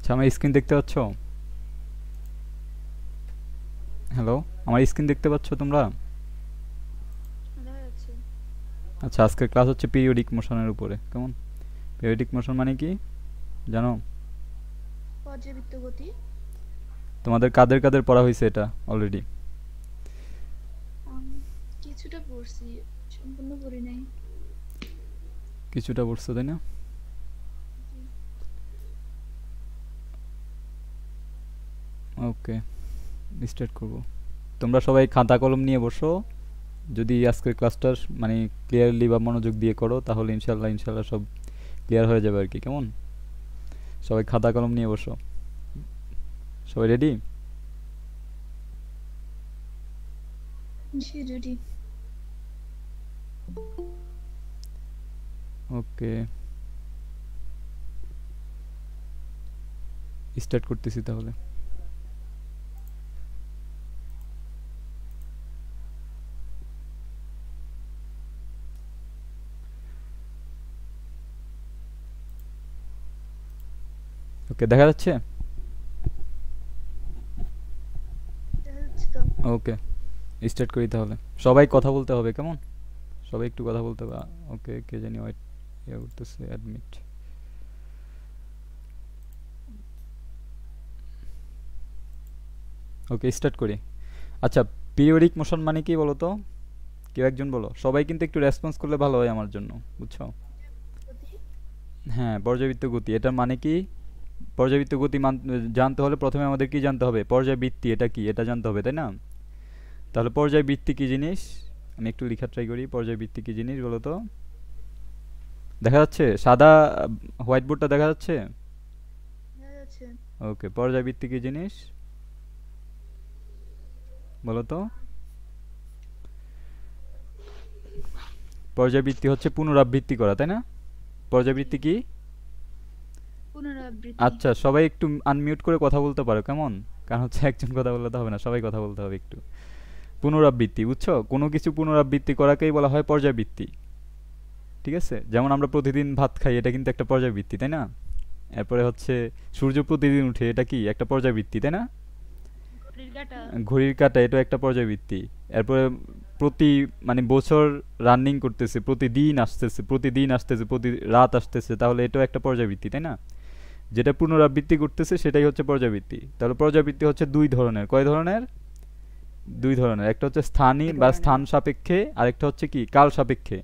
আচ্ছা, আমার স্ক্রিন দেখতে পাচ্ছ? হ্যালো, আমার স্ক্রিন দেখতে পাচ্ছ তোমরা? দেখা যাচ্ছে। আচ্ছা, আজকের ক্লাস হচ্ছে পিরিয়ডিক মোশনের উপরে। কেমন? পিরিয়ডিক মোশন মানে কি জানো? পর্যাবৃত্ত গতি। তোমাদের কাদের কাদের পড়া হয়েছে এটা অলরেডি? আম, কিছুটা পড়ছি, সম্পূর্ণ পড়ি নাই। কিছুটা পড়ছো তাই না? জি। ওকে, স্টার্ট করব। তোমরা সবাই খাতা কলম নিয়ে বসো। যদি আজকের ক্লাসটা মানে ক্লিয়ারলি বা মনোযোগ দিয়ে করো তাহলে ইনশাল্লাহ ইনশাল্লাহ সব ক্লিয়ার হয়ে যাবে আর কি। কেমন? সবাই খাতা কলম নিয়ে বসো। সবাই রেডি? জি রেডি। ওকে, স্টার্ট করতেছি তাহলে। ওকে, দেখা যাচ্ছে? দেখা যাচ্ছে তো। ওকে, স্টার্ট করি তাহলে। সবাই কথা বলতে হবে, কেমন? সবাই একটু কথা বলতে হবে। ওকে, কে জানি ওয়েট ইয়ে করতেছে, অ্যাডমিট। ওকে, স্টার্ট করি। আচ্ছা, পিরিয়ডিক মোশন মানে কি বলো তো? কেউ একজন বলো। সবাই কিন্তু একটু রেসপন্স করলে ভালো হয় আমার জন্য, বুঝছো? গতি। হ্যাঁ, পর্যাবৃত্ত গতি, এটার মানে কি? পর্যাবৃত্ত গতি জানতে হলে প্রথমে আমাদের কি জানতে হবে? পর্যাবৃত্তি এটা কি, এটা জানতে হবে, তাই না? তাহলে পর্যায়বৃত্তি কি জিনিস? আমি একটু লেখা ট্রাই করি। পর্যায়বৃত্তি কি জিনিস বলো তো? দেখা যাচ্ছে সাদা হোয়াইট বোর্ডটা দেখা যাচ্ছে? দেখা যাচ্ছে। ওকে, পর্যায়বৃত্তি কি জিনিস বলো তো? পর্যায়বৃত্তি হচ্ছে পুনরাবৃত্তি করা, তাই না? জি। পর্যায়বৃত্তি কি? পুনরাবৃত্তি। আচ্ছা, সবাই একটু আনমিউট করে কথা বলতে পারো, কেমন? কারণ হচ্ছে একজন কথা বললে তো হবে না, সবাই কথা বলতে হবে একটু। পুনরাবৃত্তি, বুঝছো? কোনো কিছু পুনরাবৃত্তি করাকেই বলা হয় পর্যায়বৃত্তি। ঠিক আছে? যেমন আমরা প্রতিদিন ভাত খাই, এটা কিন্তু একটা পর্যায়বৃত্তি, তাই না? এরপরে হচ্ছে সূর্য প্রতিদিন উঠে, এটা কি একটা পর্যায়বৃত্তি, তাই না? ঘড়ির কাঁটা। ঘড়ির কাঁটা, এটা একটা পর্যায়বৃত্তি। এরপরে প্রতি মানে বছর রানিং করতেছে, প্রতিদিন আসতেছে, প্রতিদিন আসতেছে, প্রতি রাত আসতেছে, তাহলে এটাও একটা পর্যায়বৃত্তি, তাই না? যেটা পুনরাবৃত্তি করতেছে সেটাই হচ্ছে পর্যাবৃত্তি। তাহলে পর্যাবৃত্তি হচ্ছে দুই ধরনের। কয় ধরনের? দুই ধরনের। একটা হচ্ছে স্থানীয় এই বা ধরনের। স্থান সাপেক্ষে, আরেকটা হচ্ছে কি কাল সাপেক্ষে।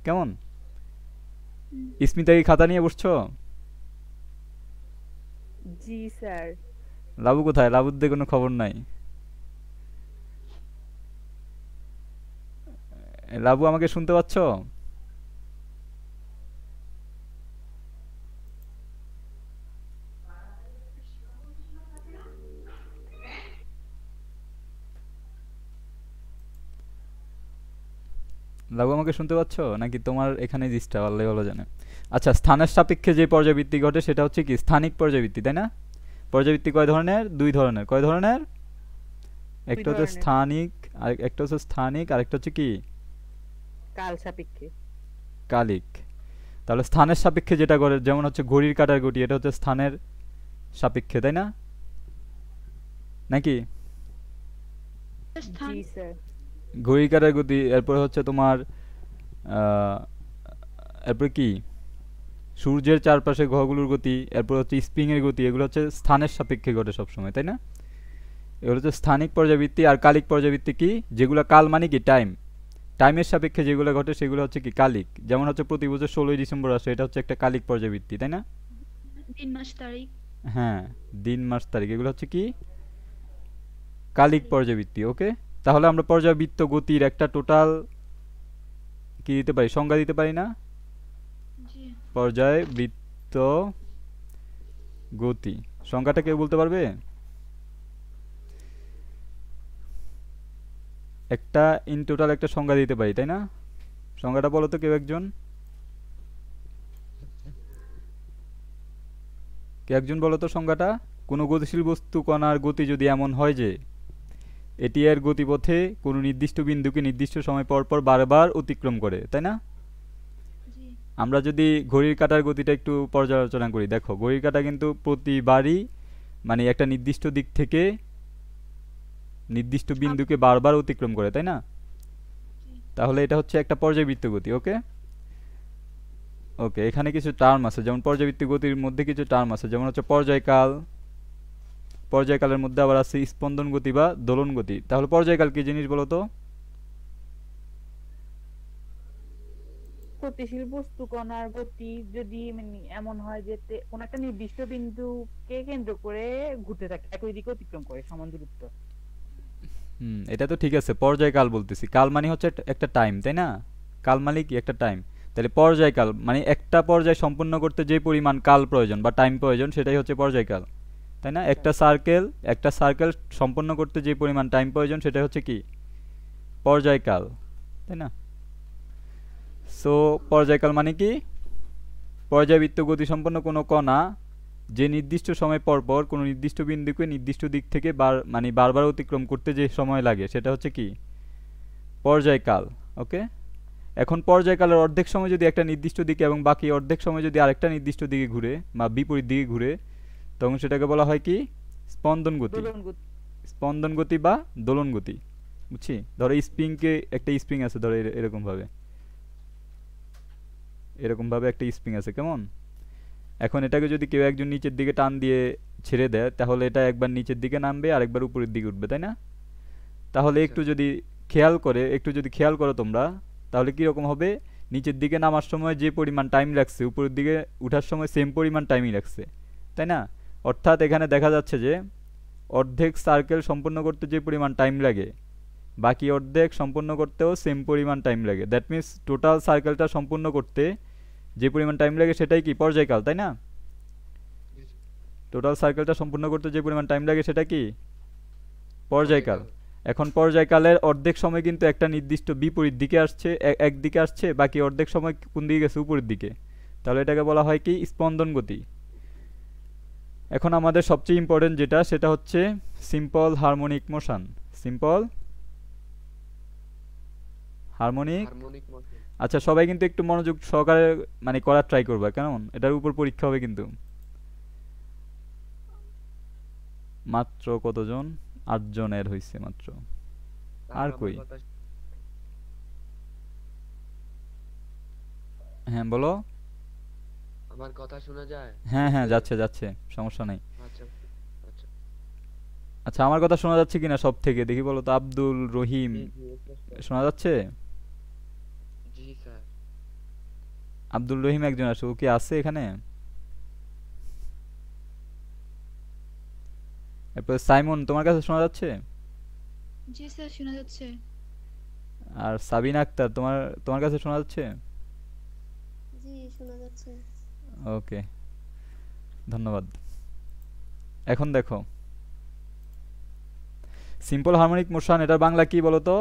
কেমন? হুম। স্মিতা কি খাতা নিয়ে বসছো? জি স্যার। লাবু কোথায়? লাবুর দিয়ে কোনো খবর নাই। লাবু, আমাকে শুনতে পাচ্ছ? লাবু, আমাকে শুনতে পাচ্ছ নাকি তোমার এখানে ডিস্টার্ব? আল্লাহ ভালো জানে। আচ্ছা, স্থানের সাপেক্ষে যে পর্যাবৃত্তি ঘটে সেটা হচ্ছে কি স্থানিক পর্যাবৃত্তি, তাই না? পর্যাবৃত্তি কয় ধরনের? দুই ধরনের। কয় ধরনের? দুই একটা হচ্ছে ধরনের। স্থানিক, আর একটা হচ্ছে স্থানিক, আর একটা হচ্ছে কি কাল সাপেক্ষে। কালিক। তাহলে স্থানের সাপেক্ষে যেটা করে, যেমন হচ্ছে ঘড়ির কাঁটার গতি, এটা হচ্ছে স্থানের সাপেক্ষে, তাই না? নাকি? স্থান। জি স্যার। ঘড়ির কাঁটার গতি, এরপরে হচ্ছে তোমার আহ, এরপরে কি সূর্যের চারপাশে গ্রহগুলোর গতি, এরপর হচ্ছে স্প্রিং এর গতি, এগুলো হচ্ছে স্থানের সাপেক্ষে ঘটে সবসময়, তাই না? এগুলো হচ্ছে স্থানিক পর্যাবৃত্তি। আর কালিক পর্যাবৃত্তি কি? যেগুলো কাল মানে কি টাইম, টাইমের সাপেক্ষে যেগুলো ঘটে সেগুলো হচ্ছে কি কালিক। যেমন হচ্ছে প্রতি বছর 16ই ডিসেম্বর আসে, এটা হচ্ছে একটা কালিক পর্যাবৃত্তি, তাই না? দিন মাস তারিখ। হ্যাঁ, দিন মাস তারিখ, এগুলো হচ্ছে কি কালিক তারিখ। পর্যাবৃত্তি। ওকে, তাহলে আমরা পর্যাবৃত্ত গতির একটা টোটাল কি দিতে পারি, সংজ্ঞা দিতে পারি না? জি। পর্যায়বৃত্ত গতি সংজ্ঞাটা কেউ বলতে পারবে? একটা ইন টোটাল একটা সংজ্ঞা দিতে পারি, তাই না? সংজ্ঞাটা বলো তো কেউ একজন। কে একজন বলো তো সংজ্ঞাটা। কোনো গতিশীল বস্তু কণার গতি যদি এমন হয় যে এটি এর গতিপথে কোনো নির্দিষ্ট বিন্দুকে নির্দিষ্ট সময় পর পর বারবার অতিক্রম করে, তাই না? জি। আমরা যদি ঘড়ির কাঁটার গতিটা একটু পর্যালোচনা করি, দেখো ঘড়ির কাঁটা কিন্তু প্রতিবারই মানে একটা নির্দিষ্ট দিক থেকে নির্দিষ্ট বিন্দুকে বারবার অতিক্রম করে, তাই না? জি তাহলে এটা হচ্ছে একটা পর্যায়বৃত্ত গতি। ওকে ওকে, এখানে কিছু টার্ম আছে, যেমন পর্যাবৃত্ত গতির মধ্যে কিছু টার্ম আছে, যেমন হচ্ছে পর্যায়কাল। পর্যায়কালের মধ্যে আবার আছে স্পন্দন গতি বা দোলন গতি। তাহলে পর্যায়কাল কি জিনিস বলো তো? গতিশীল বস্তু কণার গতি যদি মানে এমন হয় যে কোন একটা নির্দিষ্ট বিন্দুকে কেন্দ্র করে ঘুরতে থাকে, একই দিকে অতিক্রম করে সমান দূরত্ব। এটা তো ঠিক আছে, পর্যায়কাল বলতেছি। কাল মানে হচ্ছে একটা টাইম, তাই না? কাল মানে কি একটা টাইম। তাহলে পর্যায়কাল মানে একটা পর্যায় সম্পূর্ণ করতে যে পরিমাণ কাল প্রয়োজন বা টাইম প্রয়োজন সেটাই হচ্ছে পর্যায়কাল, তাই না? একটা সার্কেল সম্পন্ন করতে যে পরিমাণ টাইম প্রয়োজন সেটা হচ্ছে কি? পর্যায়কাল, তাই না? সো পর্যায়কাল মানে কি? পর্যায়বৃত্ত গতিসম্পন্ন কোনো কণা যে নির্দিষ্ট সময় পর পর কোনো নির্দিষ্ট বিন্দুকে নির্দিষ্ট দিক থেকে মানে বারবার অতিক্রম করতে যে সময় লাগে সেটা হচ্ছে কি? পর্যায়কাল। ওকে, এখন পর্যায়কালের অর্ধেক সময় যদি একটা নির্দিষ্ট দিকে এবং বাকি অর্ধেক সময় যদি আরেকটা নির্দিষ্ট দিকে ঘুরে বা বিপরীত দিকে ঘুরে, তখন সেটাকে বলা হয় কি? স্পন্দন গতি। দোলন গতি। স্পন্দন গতি বা দোলন গতি। বুঝছি? ধরো স্প্রিংকে, একটা স্প্রিং আছে ধরো এরকম ভাবে, এরকম ভাবে একটা স্প্রিং আছে, কেমন? এখন এটাকে যদি কেউ একজন নিচের দিকে টান দিয়ে ছেড়ে দেয়, তাহলে এটা একবার নিচের দিকে নামবে আর একবার উপরের দিকে উঠবে, তাই না? তাহলে আচ্ছা। একটু যদি খেয়াল করো তোমরা, তাহলে কি রকম হবে? নিচের দিকে নামার সময় যে পরিমাণ টাইম লাগছে উপরের দিকে উঠার সময় সেম পরিমাণ টাইমই লাগছে, তাই না? অর্থাৎ এখানে দেখা যাচ্ছে যে অর্ধেক সার্কেল সম্পূর্ণ করতে যে পরিমাণ টাইম লাগে বাকি অর্ধেক সম্পূর্ণ করতেও সেম পরিমাণ টাইম লাগে। দ্যাট মিন্স টোটাল সার্কেলটা সম্পূর্ণ করতে যে পরিমাণ টাইম লাগে সেটাই কি? পর্যায়কাল, তাই না? জি, জি। টোটাল সার্কেলটা সম্পূর্ণ করতে যে পরিমাণ টাইম লাগে সেটা কি? পর্যায়কাল। পর্যায়কাল। এখন পর্যায়কালের অর্ধেক সময় কিন্তু একটা নির্দিষ্ট বিপরীত দিকে আসছে, একদিকে আসছে, বাকি অর্ধেক সময় কোন দিকে গেছে? উপরের দিকে। তাহলে এটাকে বলা হয় কি? স্পন্দন গতি। এখন আমাদের সবচেয়ে ইম্পর্টেন্ট যেটা সেটা হচ্ছে simple harmonic motion. Simple harmonic. Harmonic motion. আচ্ছা, সবাই কিন্তু একটু মনোযোগ সহকারে মানে করার ট্রাই করবা, কেমন? এটার উপর পরীক্ষা হবে কিন্তু। মাত্র কতজন? 8 জনের হয়েছে মাত্র। স্যার আর আমার কই? কথা হ্যাঁ বলো। আমার কথা শোনা যায়? হ্যাঁ হ্যাঁ, বুঝতে যাচ্ছে পেরেছি। যাচ্ছে, সমস্যা নাই। আচ্ছা আচ্ছা। আচ্ছা, আমার কথা শোনা যাচ্ছে কিনা সব থেকে দেখি বলো তো। আব্দুল রহিম, জি জি স্পষ্ট। শোনা যাচ্ছে? জি স্যার। আব্দুল রহিম একজন আছে, ও কি আছে এখানে? এরপর সাইমন, তোমার কাছে শোনা যাচ্ছে? জি স্যার শোনা যাচ্ছে। আর সাবিনা আক্তার, তোমার তোমার কাছে শোনা যাচ্ছে? জি শোনা যাচ্ছে। ওকে, ধন্যবাদ। এখন দেখো, সিম্পল হারমোনিক মোশন এটার বাংলা কি বলো তো?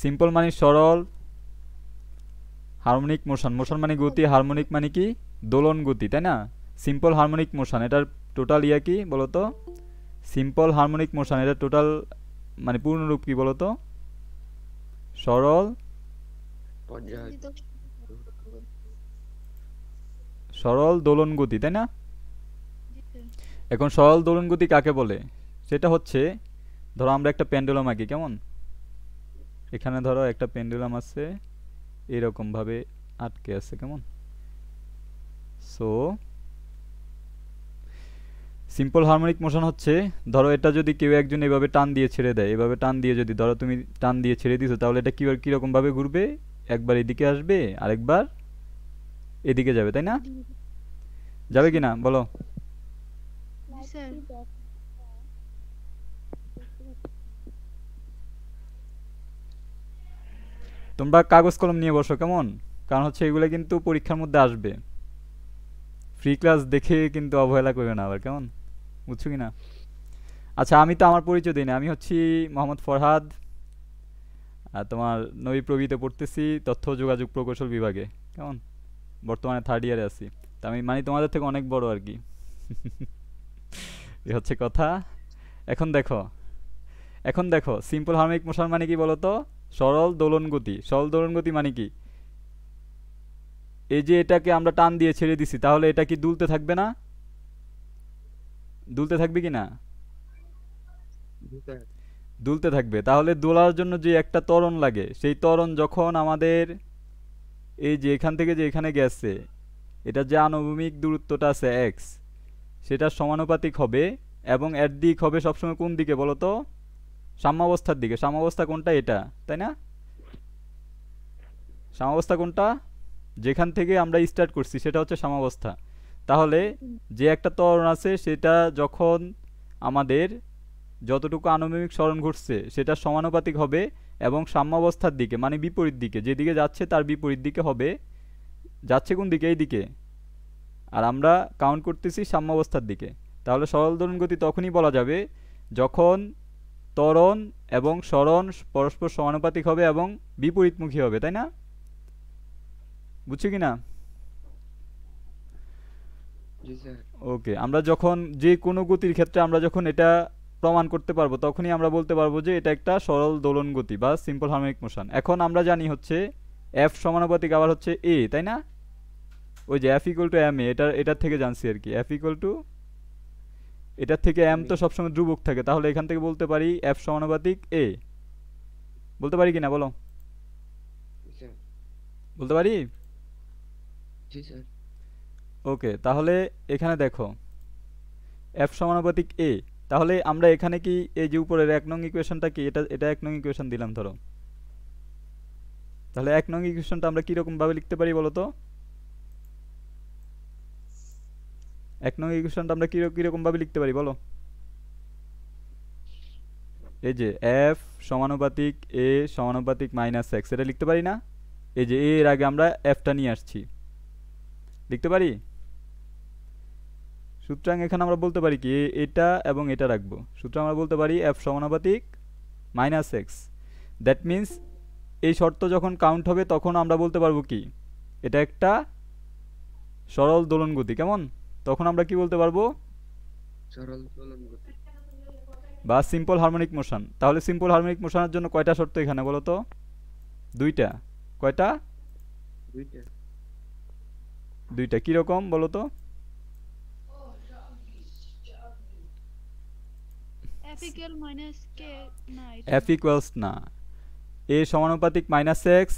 সিম্পল মানে সরল, হারমোনিক মোশন, মোশন মানে গতি, হারমোনিক মানে কি? দোলন গতি, তাই না? সিম্পল হারমোনিক মোশন এটার টোটাল ইয়া কি বলো তো? সিম্পল হারমোনিক মোশন এটার টোটাল মানে পূর্ণরূপ কি বলো তো? সরল পর্যায়। বর্ধিত সরল দোলন গতি, তাই না? জি স্যার। এখন সরল দোলন গতি কাকে বলে? সেটা হচ্ছে, ধরো আমরা একটা পেন্ডুলাম আঁকি, কেমন? এখানে ধরো একটা পেন্ডুলাম আছে, এরকম ভাবে আটকে আছে, কেমন? সো সিম্পল হারমোনিক মোশন হচ্ছে, ধরো এটা যদি কেউ একজন এভাবে টান দিয়ে ছেড়ে দেয়, এভাবে টান দিয়ে যদি ধরো তুমি টান দিয়ে ছেড়ে দিছো, তাহলে এটা কিরকম ভাবে ঘুরবে? একবার এদিকে আসবে আরেকবার এদিকে যাবে, তাই না? যাবে কি না বলো? জি স্যার। তোমরা কাগজ কলম নিয়ে বসো, কেমন? কারণ হচ্ছে এগুলো কিন্তু পরীক্ষার মধ্যে আসবে। ফ্রি ক্লাস দেখে কিন্তু অবহেলা করবে না আবার, কেমন? বুঝছো কি না? আচ্ছা, আমি তো আমার পরিচয় দিই না। আমি হচ্ছি মোহাম্মদ ফরহাদ, আর তোমার নবী প্রবিতে পড়তেছি তথ্য ও যোগাযোগ প্রকৌশল বিভাগে, কেমন? বর্তমানে 3rd ইয়ারে আছি। তা আমি মানে তোমাদের থেকে অনেক বড় আর কি। এই হচ্ছে কথা। এখন দেখো, সিম্পল হারমোনিক মোশন মানে কি বলো তো? সরল দোলন গতি। সরল দোলন গতি মানে কি? এই যে এটাকে আমরা টান দিয়ে ছেড়ে দিছি, তাহলে এটা কি দুলতে থাকবে না? দুলতে থাকবে কি না? জি স্যার। দুলতে থাকবে। তাহলে দোলার জন্য যে একটা ত্বরণ লাগে, সেই ত্বরণ যখন আমাদের এই যে এখান থেকে যে এখানে গেছে, এটা যে আনুভূমিক দূরত্বটা আছে এক্স, সেটা সমানুপাতিক হবে এবং এর দিক হবে সবসময় কোন দিকে বলো তো? সাম্যাবস্থার দিকে। সাম্যাবস্থা কোনটা? এটা, তাই না? সাম্যাবস্থা কোনটা? যেখান থেকে আমরা স্টার্ট করছি সেটা হচ্ছে সাম্যাবস্থা। তাহলে যে একটা ত্বরণ আছে সেটা যখন আমাদের যতটুকু আনুভূমিক সরণ ঘটছে সেটা সমানুপাতিক হবে এবং সাম্যাবস্থার দিকে মানে বিপরীত দিকে, যেদিকে যাচ্ছে তার বিপরীত দিকে হবে। যাচ্ছে কোন দিকে? এই দিকে। আর আমরা কাউন্ট করতেছি সাম্যাবস্থার দিকে। তাহলে সরল দোলন গতি তখনই বলা যাবে যখন ত্বরণ এবং সরণ পরস্পর সমানুপাতিক হবে এবং বিপরীতমুখী হবে, তাই না? বুঝছো কি না? জি স্যার। ওকে, আমরা যখন যে কোনো গতির ক্ষেত্রে আমরা যখন এটা প্রমাণ করতে পারবো তখনই আমরা বলতে পারবো যে এটা একটা সরল দোলন গতি বা সিম্পল হারমোনিক মোশন। এখন আমরা জানি হচ্ছে এফ সমানুপাতিক আবার হচ্ছে এ, তাই না? ওই যে F equal to M A, এটার থেকে জানছি আর কি। এফ ইকুয়াল টু এটার থেকে এম তো সবসময় ধ্রুবক থাকে, তাহলে এখান থেকে বলতে পারি এফ সমানুপাতিক এ। বলতে পারি কি না বলো? জি স্যার। বলতে পারি? জি স্যার। ওকে, তাহলে এখানে দেখো এফ সমানুপাতিক এ। তাহলে আমরা এখানে কি এই যে উপরের 1 নং ইকুয়েশনটা কি? এটা 1 নং ইকুয়েশন দিলাম ধরো। তাহলে 1 নং ইকুয়েশনটা আমরা কি রকম ভাবে লিখতে পারি বলো তো? 1 নং ইকুয়েশনটা আমরা কি রকম ভাবে লিখতে পারি বলো? এই যে এফ সমানুপাতিক এ সমানুপাতিক মাইনাস এক্স, এটা লিখতে পারি না? এই যে এ এর আগে আমরা এফটা নিয়ে আসছি, লিখতে পারি? সুতরাং এখানে আমরা বলতে পারি কি এটা এবং এটা রাখবো। সুতরাং আমরা বলতে পারি এফ সমানুপাতিক মাইনাস এক্স। দ্যাট মিন্স এই শর্ত যখন কাউন্ট হবে তখন আমরা বলতে পারবো কি এটা একটা সরল দোলন গতি। কেমন? তখন আমরা কি বলতে পারবো? সরল দোলন গতি বা সিম্পল হারমোনিক মোশন। তাহলে সিম্পল হারমোনিক মোশনের জন্য কয়টা শর্ত এখানে বলো তো? দুইটা। কয়টা? দুইটা। দুইটা। কি রকম বলো তো? এফ ইকুয়াল মাইনাস কে না এফ ইকুয়ালস না, এ সমানুপাতিক মাইনাস এক্স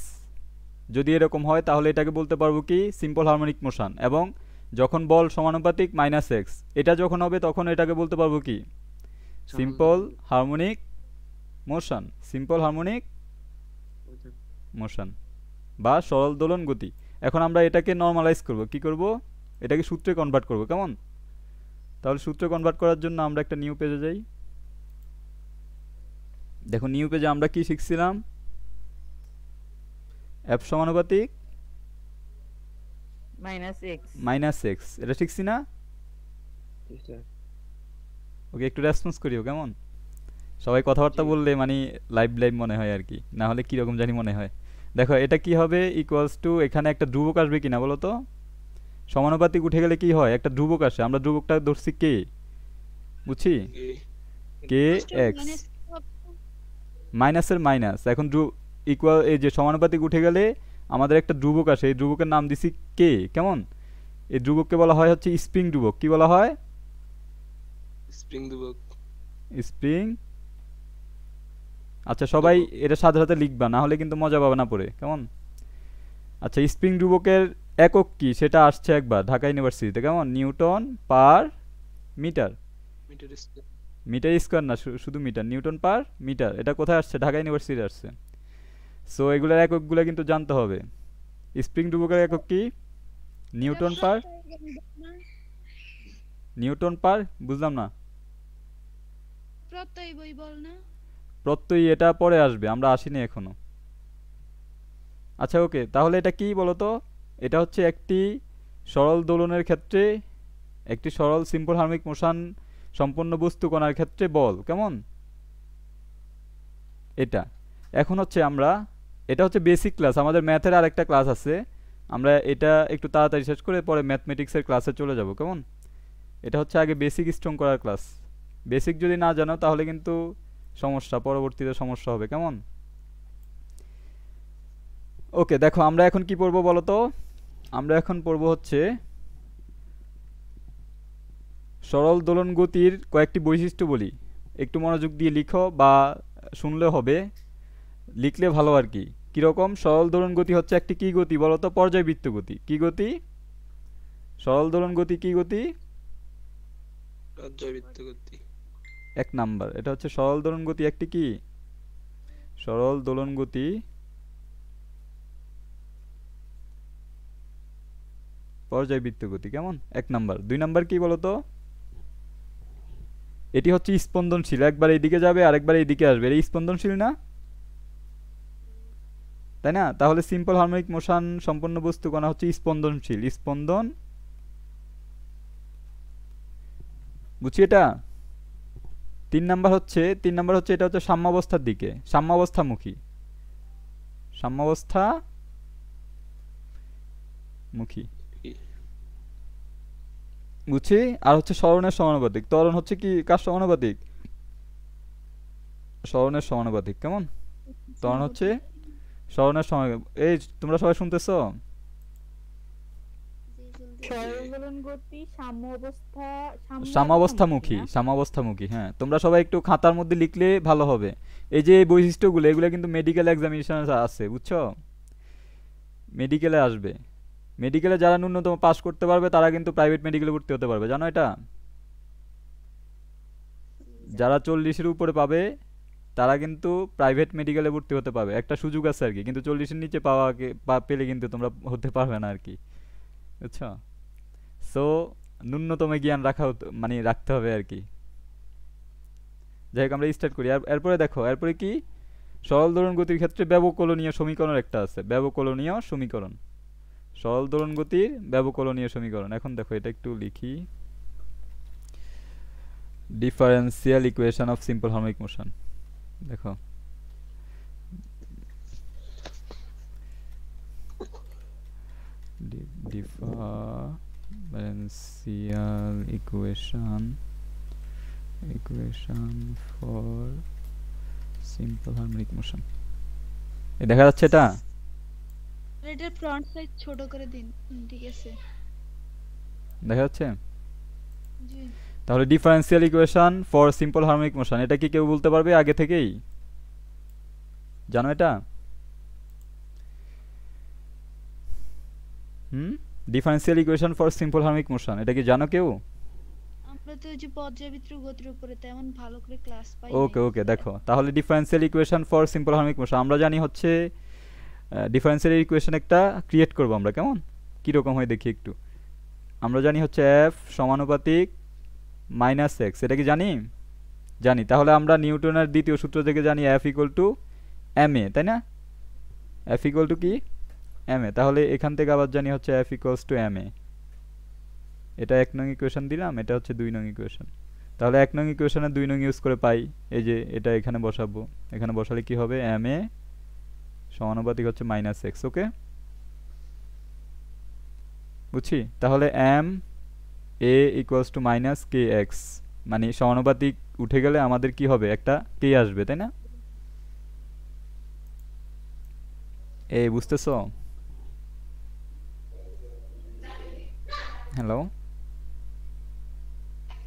যদি এরকম হয় তাহলে এটাকে বলতে পারবো কি সিম্পল হারমোনিক মোশন। এবং যখন বল সমানুপাতিক মাইনাস এক্স এটা যখন হবে তখন এটাকে বলতে পারবো কি simple harmonic motion. Simple harmonic motion বা সরল দোলন গতি। এখন আমরা এটাকে নরমালাইজ করব। কি করব? এটাকে সূত্রে কনভার্ট করব। কেমন? তাহলে সূত্রে কনভার্ট করার জন্য আমরা একটা নিউ পেজে যাই। দেখো নিউ পেজে আমরা কি শিখছিলাম? এফ সমানুপাতিক মাইনাস এক্স, এটা শিখছি না? জি স্যার। ওকে, একটু রেসপন্স করিও। কেমন? সবাই কথাবার্তা বললে মানে লাইভ লাইভ মনে হয় আর কি, না হলে কিরকম জানি মনে হয়। দেখো এটা কি হবে? ইকুয়ালস টু এখানে একটা ধ্রুবক আসবে কিনা বলো তো? সমানুপাতিক উঠে গেলে কি হয়? একটা ধ্রুবক আসে। আমরা ধ্রুবকটা ধরছি কে, বুঝছি? কে এক্স মাইনাসের মাইনাস। এখন ইকুয়াল এই যে সমানুপাতিক উঠে গেলে আমাদের একটা ধ্রুবক আসে, এই ধ্রুবকের নাম দিছি কে। কেমন? এই ধ্রুবককে বলা হয় হচ্ছে স্প্রিং ধ্রুবক। কি বলা হয়? স্প্রিং ধ্রুবক। স্প্রিং। আচ্ছা সবাই এটা সাথে সাথে লিখবা, না হলে কিন্তু মজা পাবে না পড়ে। কেমন? আচ্ছা স্প্রিং ধ্রুবকের একক কি সেটা আসছে একবার ঢাকা ইউনিভার্সিটিতে। কেমন? Newton per metre. Metre square. Metre square না, শুধু মিটার। Newton per metre. এটা কোথায় আসছে? ঢাকা ইউনিভার্সিটি আসছে। সো এগুলোর এককগুলো কিন্তু জানতে হবে। স্প্রিং ধ্রুবকের একক কি? নিউটন পার। নিউটন পার বুঝলাম না। প্রত্যয় বই বল না। প্রত্যয়ী এটা পরে আসবে, আমরা আসিনি এখনো। আচ্ছা ওকে, তাহলে এটা কি বলতো? এটা হচ্ছে একটি সরল দোলনের ক্ষেত্রে, একটি সরল সিম্পল হারমোনিক মোশন সম্পন্ন বস্তু কণার ক্ষেত্রে বল। কেমন? এটা এখন হচ্ছে আমরা, এটা হচ্ছে বেসিক ক্লাস। আমাদের ম্যাথের আর একটা ক্লাস আছে, আমরা এটা একটু তাড়াতাড়ি শেষ করে পরে ম্যাথমেটিক্সের ক্লাসে চলে যাব। কেমন? এটা হচ্ছে আগে বেসিক স্ট্রং করার ক্লাস। বেসিক যদি না জানো তাহলে কিন্তু সমস্যা, পরবর্তীতে সমস্যা হবে। কেমন? ওকে দেখো আমরা এখন কি পড়বো বলো তো? আমরা এখন পড়ব হচ্ছে সরল দোলন গতির কয়েকটি বৈশিষ্ট্য বলি। একটু মনোযোগ দিয়ে লিখো বা শুনলে হবে, লিখলে ভালো আর কি। কিরকম? সরল দোলন গতি হচ্ছে একটি কি গতি বলো তো? পর্যায়বৃত্ত গতি। কি গতি? সরল দোলন গতি কি গতি? পর্যায়বৃত্ত গতি। 1 নাম্বার, এটা হচ্ছে সরল দোলন গতি একটি কি? সরল দোলন গতি পর্যায়বৃত্ত গতি। কেমন? 1 নাম্বার। 2 নাম্বার কি বলো তো? এটি হচ্ছে স্পন্দনশীল, একবার এইদিকে যাবে আরেকবার এইদিকে আসবে। এটা স্পন্দনশীল না? তাই না? তাহলে সিম্পল হারমোনিক মোশন সম্পন্ন বস্তু কণা হচ্ছে স্পন্দনশীল। স্পন্দন, বুঝছি এটা? 3 নাম্বার হচ্ছে এটা হচ্ছে সাম্যাবস্থার দিকে, সাম্যাবস্থামুখী। সাম্যাবস্থামুখী, বুঝছি? আর হচ্ছে সরণের সমানুপাতিক। ত্বরণ হচ্ছে কি কার সমানুপাতিক? সরণের সমানুপাতিক। কেমন? ত্বরণ হচ্ছে সরণের সমানুপাতিক। এই তোমরা সবাই শুনতেছো? জি শুনতেছি। সরল দোলন গতি সাম্যাবস্থামুখী, না? সাম্যাবস্থামুখী। হ্যাঁ, তোমরা সবাই একটু খাতার মধ্যে লিখলে ভালো হবে। এই যে এই বৈশিষ্ট্যগুলো, এগুলো কিন্তু মেডিকেল এক্সামিনেশন আছে, বুঝছো? মেডিকেলে আসবে। মেডিকেলে যারা ন্যূনতম পাস করতে পারবে তারা কিন্তু প্রাইভেট মেডিকেলে ভর্তি হতে পারবে, জানো এটা? জি, যারা 40-এর উপরে পাবে তারা কিন্তু প্রাইভেট মেডিকেলে ভর্তি হতে পারবে। একটা সুযোগ আছে আর কি, কিন্তু 40-এর নিচে পেলে কিন্তু তোমরা হতে পারবে না আর কি, বুঝছো? সো ন্যূনতম জ্ঞান মানে রাখতে হবে আর কি। যাই হোক, আমরা স্টার্ট করি। এরপরে দেখো, এরপরে কি? সরল দোলন গতির ক্ষেত্রে ব্যবকলনীয় সমীকরণ একটা আছে, ব্যবকলনীয় সমীকরণ। সরল দোলন গতির ব্যবকলনীয় সমীকরণ। এখন দেখো এটা একটু লিখি। Differential equation of simple harmonic motion. দেখো, differential equation for simple harmonic motion. এ দেখা যাচ্ছে এটা? এটার ফ্রন্ট সাইজ ছোট করে দিন। ঠিক আছে। দেখা যাচ্ছে? জি। তাহলে differential equation for simple harmonic motion, এটা কি কেউ বলতে পারবে আগে থেকেই? জানো এটা? Differential equation for simple harmonic motion, এটা কি জানো কেউ? আমরা তো যে পর্যায়বৃত্ত গতির উপরে তেমন ভালো করে ক্লাস পাই ওকে ওকে, দেখো তাহলে differential equation for simple harmonic motion আমরা জানি হচ্ছে ডিফারেন্সিয়াল ইকুয়েশন একটা ক্রিয়েট করব আমরা। কেমন? কি রকম হয় দেখি একটু। আমরা জানি হচ্ছে f সমানুপাতিক মাইনাস এক্স, এটা কি জানি? জানি। তাহলে আমরা নিউটনের দ্বিতীয় সূত্র থেকে জানি f ইকুয়াল টু ma, তাই না? f ইকুয়াল টু কি? ma। তাহলে এখান থেকে আবার জানি হচ্ছে f ইকুয়ালস টু ma। এটা 1 নং ইকুয়েশন দিলাম, এটা হচ্ছে 2 নং ইকুয়েশন। তাহলে 1 নং ইকুয়েশনে 2 নং ইউজ করে পাই, এই যে এটা এখানে বসাবো। এখানে বসালে কি হবে? ma সমানুপাতিক হচ্ছে মাইনাস এক্স। ওকে, বুঝছি? তাহলে m a equals to minus K x, মানে সমানুপাতিক উঠে গেলে আমাদের কি হবে? একটা কে আসবে, তাই না? এই বুঝতেছো? হ্যালো,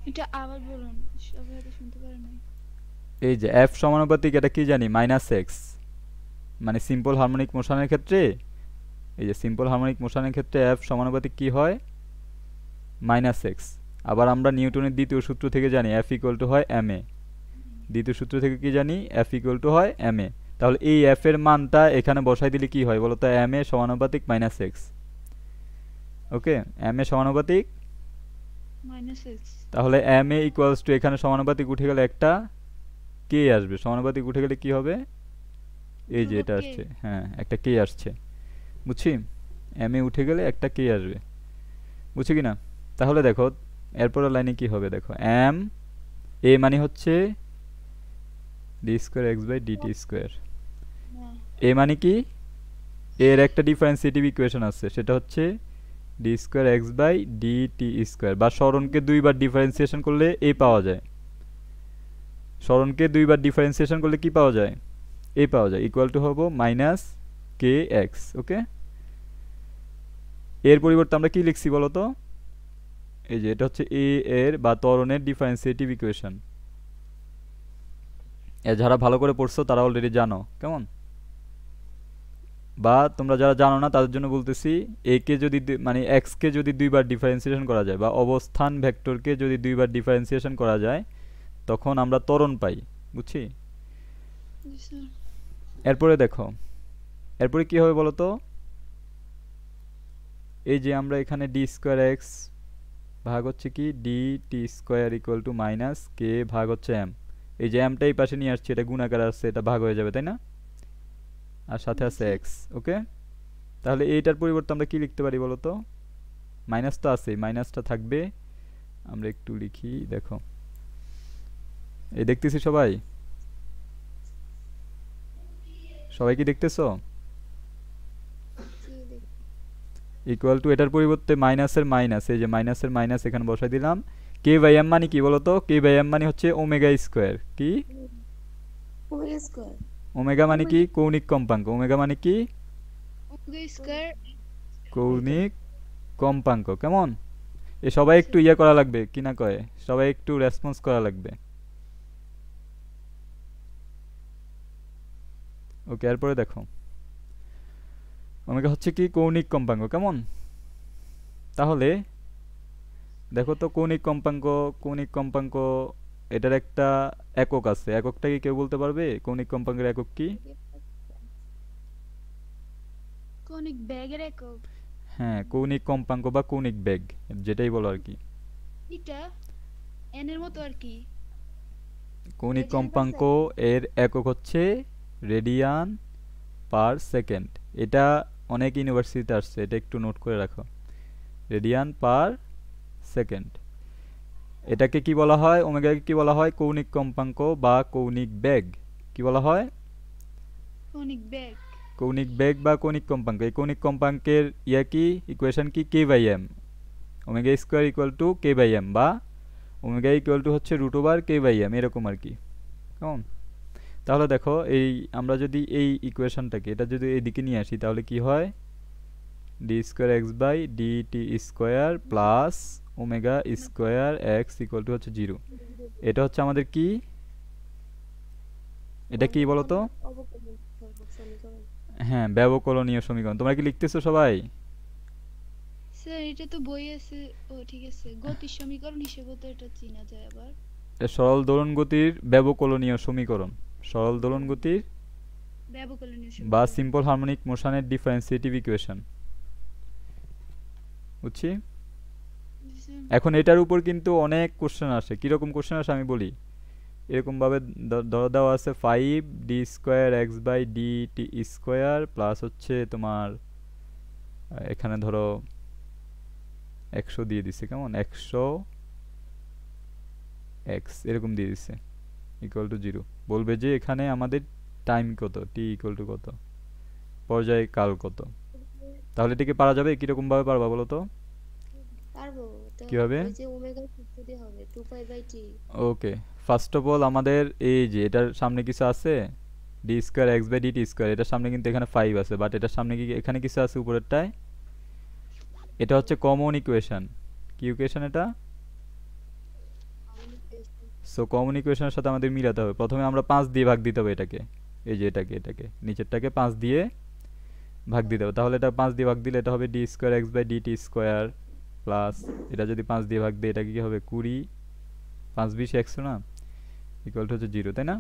এটা আবার বলুন, সবাই হয়তো শুনতে পারে নাই। এই যে f সমানুপাতিক, এটা কি জানি? Minus x. মানে সিম্পল হারমোনিক মোশনের ক্ষেত্রে, এই যে সিম্পল হারমোনিক মোশনের ক্ষেত্রে f সমানুপাতিক কি হয়? Minus x. আবার আমরা নিউটনের দ্বিতীয় সূত্র থেকে জানি f ইকুয়াল টু হয় ma। দ্বিতীয় সূত্র থেকে কি জানি? f ইকুয়াল টু হয় ma। তাহলে এই f এর মানটা এখানে বসাই দিলে কি হয় বলো তো? ma সমানুপাতিক মাইনাস এক্স। ওকে, ma সমানুপাতিক -x। তাহলে ma ইকুয়ালস টু, এখানে সমানুপাতিক উঠে গেলে একটা কে আসবে। সমানুপাতিক উঠে গেলে কি হবে? এই যে এটা আসছে, হ্যাঁ একটা কে আসছে, বুঝছি? ma উঠে গেলে একটা কে আসবে, বুঝছি কি না? তাহলে দেখো এরপরের লাইনে কি হবে, দেখো m a মানে হচ্ছে d square x by dt square. a মানে কি? এর একটা ডিফারেন্সিয়েটিভ ইকুয়েশন আছে, সেটা হচ্ছে d square x by dt square. বা সরণকে দুইবার ডিফারেন্সিয়েশন করলে a পাওয়া যায়। সরণকে দুইবার ডিফারেন্সিয়েশন করলে কি পাওয়া যায়? a পাওয়া যায়। ইকুয়াল টু হবো মাইনাস কে এক্স। ওকে, এর পরিবর্তে আমরা কি লিখছি বলো তো? এই যে এটা হচ্ছে এ এর বা ত্বরণের ডিফারেন্সিয়েটিভ ইকুয়েশন। যারা ভালো করে পড়ছো তারা অলরেডি জানো, কেমন? বা তোমরা যারা জানো না তাদের জন্য বলতেছি, এ কে যদি মানে এক্স কে যদি দুইবার ডিফারেন্সিয়েশন করা যায় বা অবস্থান ভেক্টরকে যদি দুইবার ডিফারেন্সিয়েশন করা যায় তখন আমরা ত্বরণ পাই, বুঝছি? জি স্যার। এরপরে দেখো, এরপরে কি হবে বলো তো? এই যে আমরা এখানে ডি স্কোয়ার এক্স ভাগ হচ্ছে কি d t square equal to minus k ভাগ হচ্ছে এম, এই যে এমটা এই পাশে নিয়ে আসছে, এটা গুণাকার আসছে, এটা ভাগ হয়ে যাবে, তাই না? আর সাথে আছে এক্স। ওকে, তাহলে এইটার পরিবর্তে আমরা কি লিখতে পারি বলো তো? মাইনাস তো আছে, মাইনাসটা থাকবে, আমরা একটু লিখি, দেখো এই দেখতেছি সবাই, সবাই কি দেখতেছো? জি দেখ ইকুয়াল টু এটার পরিবর্তে মাইনাসের মাইনাস, এই যে মাইনাসের মাইনাস এখানে বসাই দিলাম। কে বাই এম মানে কি বলো তো? কে বাই এম মানে হচ্ছে ওমেগা স্কোয়ার। কি ওমেগা স্কয়ার ওমেগা মানে কি? কৌণিক কম্পাঙ্ক। ওমেগা মানে কি? Omega square. কৌণিক কম্পাঙ্ক। কেমন? এ সবাই একটু ইয়ে করা লাগবে, কি না কয়, সবাই একটু রেসপন্স করা লাগবে। ওকে, এরপরে দেখো ওমেগা হচ্ছে কি? কৌণিক কম্পাঙ্ক। কেমন? তাহলে দেখো তো কৌণিক কম্পাঙ্ক, কৌণিক কম্পাঙ্ক এটার একটা একক আছে, এককটা কি কেউ বলতে পারবে? কৌণিক কম্পাঙ্কের একক কি? কৌণিক বেগের একক। হ্যাঁ, কৌণিক কম্পাঙ্ক বা কৌণিক বেগ, যেটাই বলো আর কি। এটা এন এর মতো আর কি। কৌণিক Radian per কম্পাঙ্ক এর একক হচ্ছে রেডিয়ান পার সেকেন্ড। এটা অনেক ইউনিভার্সিটিতে আসছে, এটা একটু নোট করে রাখো, রেডিয়ান পার সেকেন্ড। এটাকে কি বলা হয়? ওমেগাকে কি বলা হয়? কৌণিক কম্পাঙ্ক বা কৌণিক বেগ। কি বলা হয়? কৌণিক বেগ। কৌণিক বেগ বা কৌণিক কম্পাঙ্ক। এই কৌণিক কম্পাঙ্কের ইয়া কি, ইকুয়েশন কি? K by m, omega square equal to k by m, বা ওমেগা ইকুয়াল টু হচ্ছে root over k by m, এরকম আর কি। কেমন? তাহলে দেখো এই আমরা যদি এই ইকুয়েশনটাকে এটা যদি এইদিকে নিয়ে আসি তাহলে কি হয়? D square x by d t square plus omega square x equal to হচ্ছে 0। এটা হচ্ছে আমাদের কি? এটা কি বলো তো? অবকলন সমীকরণ। হ্যাঁ, ব্যবকলনীয় সমীকরণ। তোমরা কি লিখতেছো সবাই? স্যার এটা তো বই আছে। ও ঠিক আছে, গতির সমীকরণ হিসেবে তো এটা চেনা যায় আবার। এটা সরল দোলন গতির ব্যবকলনীয় সমীকরণ। সরল দোলন গতির ব্যবকলনীয় বা সমীকরণ। সিম্পল হারমোনিক মোশনের ডিফারেন্সিয়েটিভ ইকুয়েশন, বুঝছি? জি স্যার। এখন এটার উপর কিন্তু অনেক কোশ্চেন আসে। কিরকম কোশ্চেন আসে আমি বলি। এরকমভাবে ধরো দেওয়া আছে 5 d square x by d t square plus হচ্ছে তোমার এখানে ধরো 100 দিয়ে দিছে, কেমন? 100 এক্স এরকম দিয়ে দিছে ইকুয়াল টু 0। বলবে যে এখানে আমাদের টাইম কত, টি ইকুয়াল টু কত, পর্যায় কাল কত। তাহলে এটাকে পারা যাবে? কিরকম ভাবে পারবা বলো তো? পারবো তো। কিভাবে? ওই যে ওমেগা সূত্র দিয়ে হবে 2π/t। Okay, first of all আমাদের এই যে এটার সামনে কিছু আছে, d square x by d t square, এটার সামনে কিন্তু এখানে 5 আছে, বাট এটার সামনে কি এখানে কিছু আছে উপরেরটায়? এটা হচ্ছে কমন ইকুয়েশন। কি ইকুয়েশন এটা? সো কমন ইকুয়েশনের সাথে আমাদের মিলাতে হবে। প্রথমে আমরা 5 দিয়ে ভাগ দিতে হবে এটাকে, এই যে এটাকে নিচেরটাকে 5 দিয়ে ভাগ দিতে হবে। তাহলে এটা 5 দিয়ে ভাগ দিলে এটা হবে d square x by d t square plus এটা যদি 5 দিয়ে ভাগ দিই এটা কি হবে? 20, 5 20 100 না, ইকুয়াল টু হচ্ছে 0, তাই না?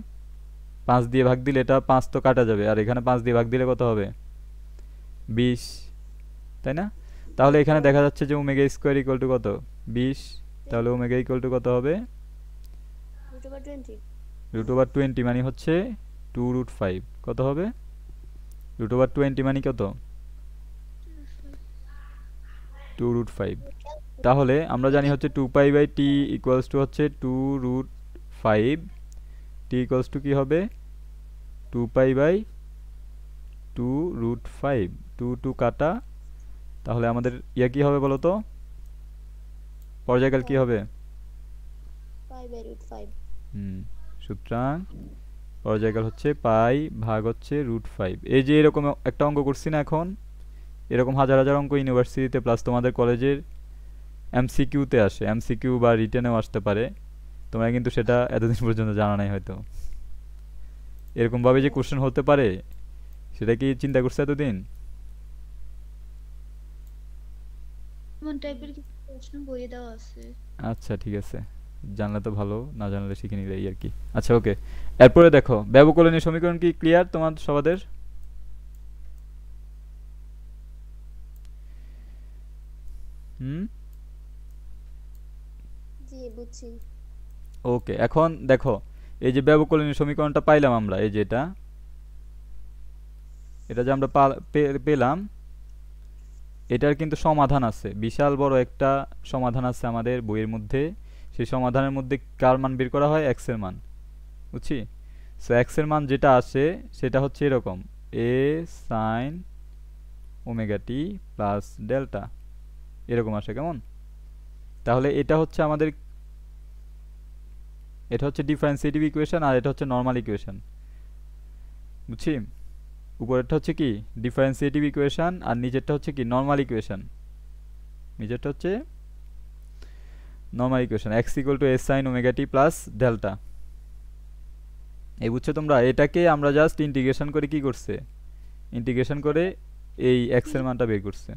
5 দিয়ে ভাগ দিলে এটা 5 তো কাটা যাবে, আর এখানে 5 দিয়ে ভাগ দিলে কত হবে? 20, তাই না? তাহলে এখানে দেখা যাচ্ছে যে ওমেগা স্কোয়ার ইকুয়াল টু কত? 20। তাহলে ওমেগা ইকুয়াল টু কত হবে? √20। √20 মানে হচ্ছে 2√5। কত হবে? √20 মানে কত? 2√5। তাহলে আমরা জানি হচ্ছে 2π/t ইকুয়ালস টু হচ্ছে 2√5। t ইকুয়ালস টু কি হবে? 2π/2√5। 2 কাটা, তাহলে আমাদের ইয়া কি হবে বলো তো? পর্যায়কাল কি হবে? π/√5। সুতরাং পর্যায়কাল হচ্ছে পাই ভাগ হচ্ছে √5। এই যে এরকম একটা অঙ্ক করছি না এখন, এরকম হাজার হাজার অঙ্ক ইউনিভার্সিটিতে প্লাস তোমাদের কলেজের এমসিকিউতে আসে, এমসিকিউ বা রিটেনেও আসতে পারে। তোমরা কিন্তু সেটা এতদিন পর্যন্ত জানা নাই হয়তো, এরকম ভাবে যে কোশ্চেন হতে পারে সেটা কি চিন্তা করছো এতদিন? এমন টাইপের কিছু প্রশ্ন বইয়ে দেওয়া আছে। আচ্ছা ঠিক আছে, জানলে তো ভালো, না জানলে শিখে নিলে এই আর কি। আচ্ছা ওকে, এরপরে দেখো ব্যবকলনীয় সমীকরণ কি ক্লিয়ার তোমার সবাদের? হুম, জি বুঝছি। ওকে। এখন দেখো এই যে ব্যবকলনীয় সমীকরণটা পাইলাম আমরা, এই যে এটা এটা যে আমরা পেলাম, এটার কিন্তু সমাধান আছে, বিশাল বড় একটা সমাধান আছে আমাদের বইয়ের মধ্যে। সেই সমাধানের মধ্যে কার মান বের করা হয়? এক্স এর মান, বুঝছি? সো এক্স এর মান যেটা আসে সেটা হচ্ছে এরকম, এ sign omega t plus delta, এরকম আসে কেমন? তাহলে এটা হচ্ছে আমাদের, এটা হচ্ছে ডিফারেন্সিয়েটিভ ইকুয়েশন আর এটা হচ্ছে নর্মাল ইকুয়েশন, বুঝছি? উপরেরটা হচ্ছে কি ডিফারেন্সিয়েটিভ ইকুয়েশন আর নিচেরটা হচ্ছে কি নর্মাল ইকুয়েশন। নিচেরটা হচ্ছে normal equation, x equal to s sine omega t plus delta. এই বুঝছো তোমরা? এটাকে আমরা জাস্ট ইন্টিগ্রেশন করে কি করছে, ইন্টিগ্রেশন করে এই এক্স এর মানটা বের করছে।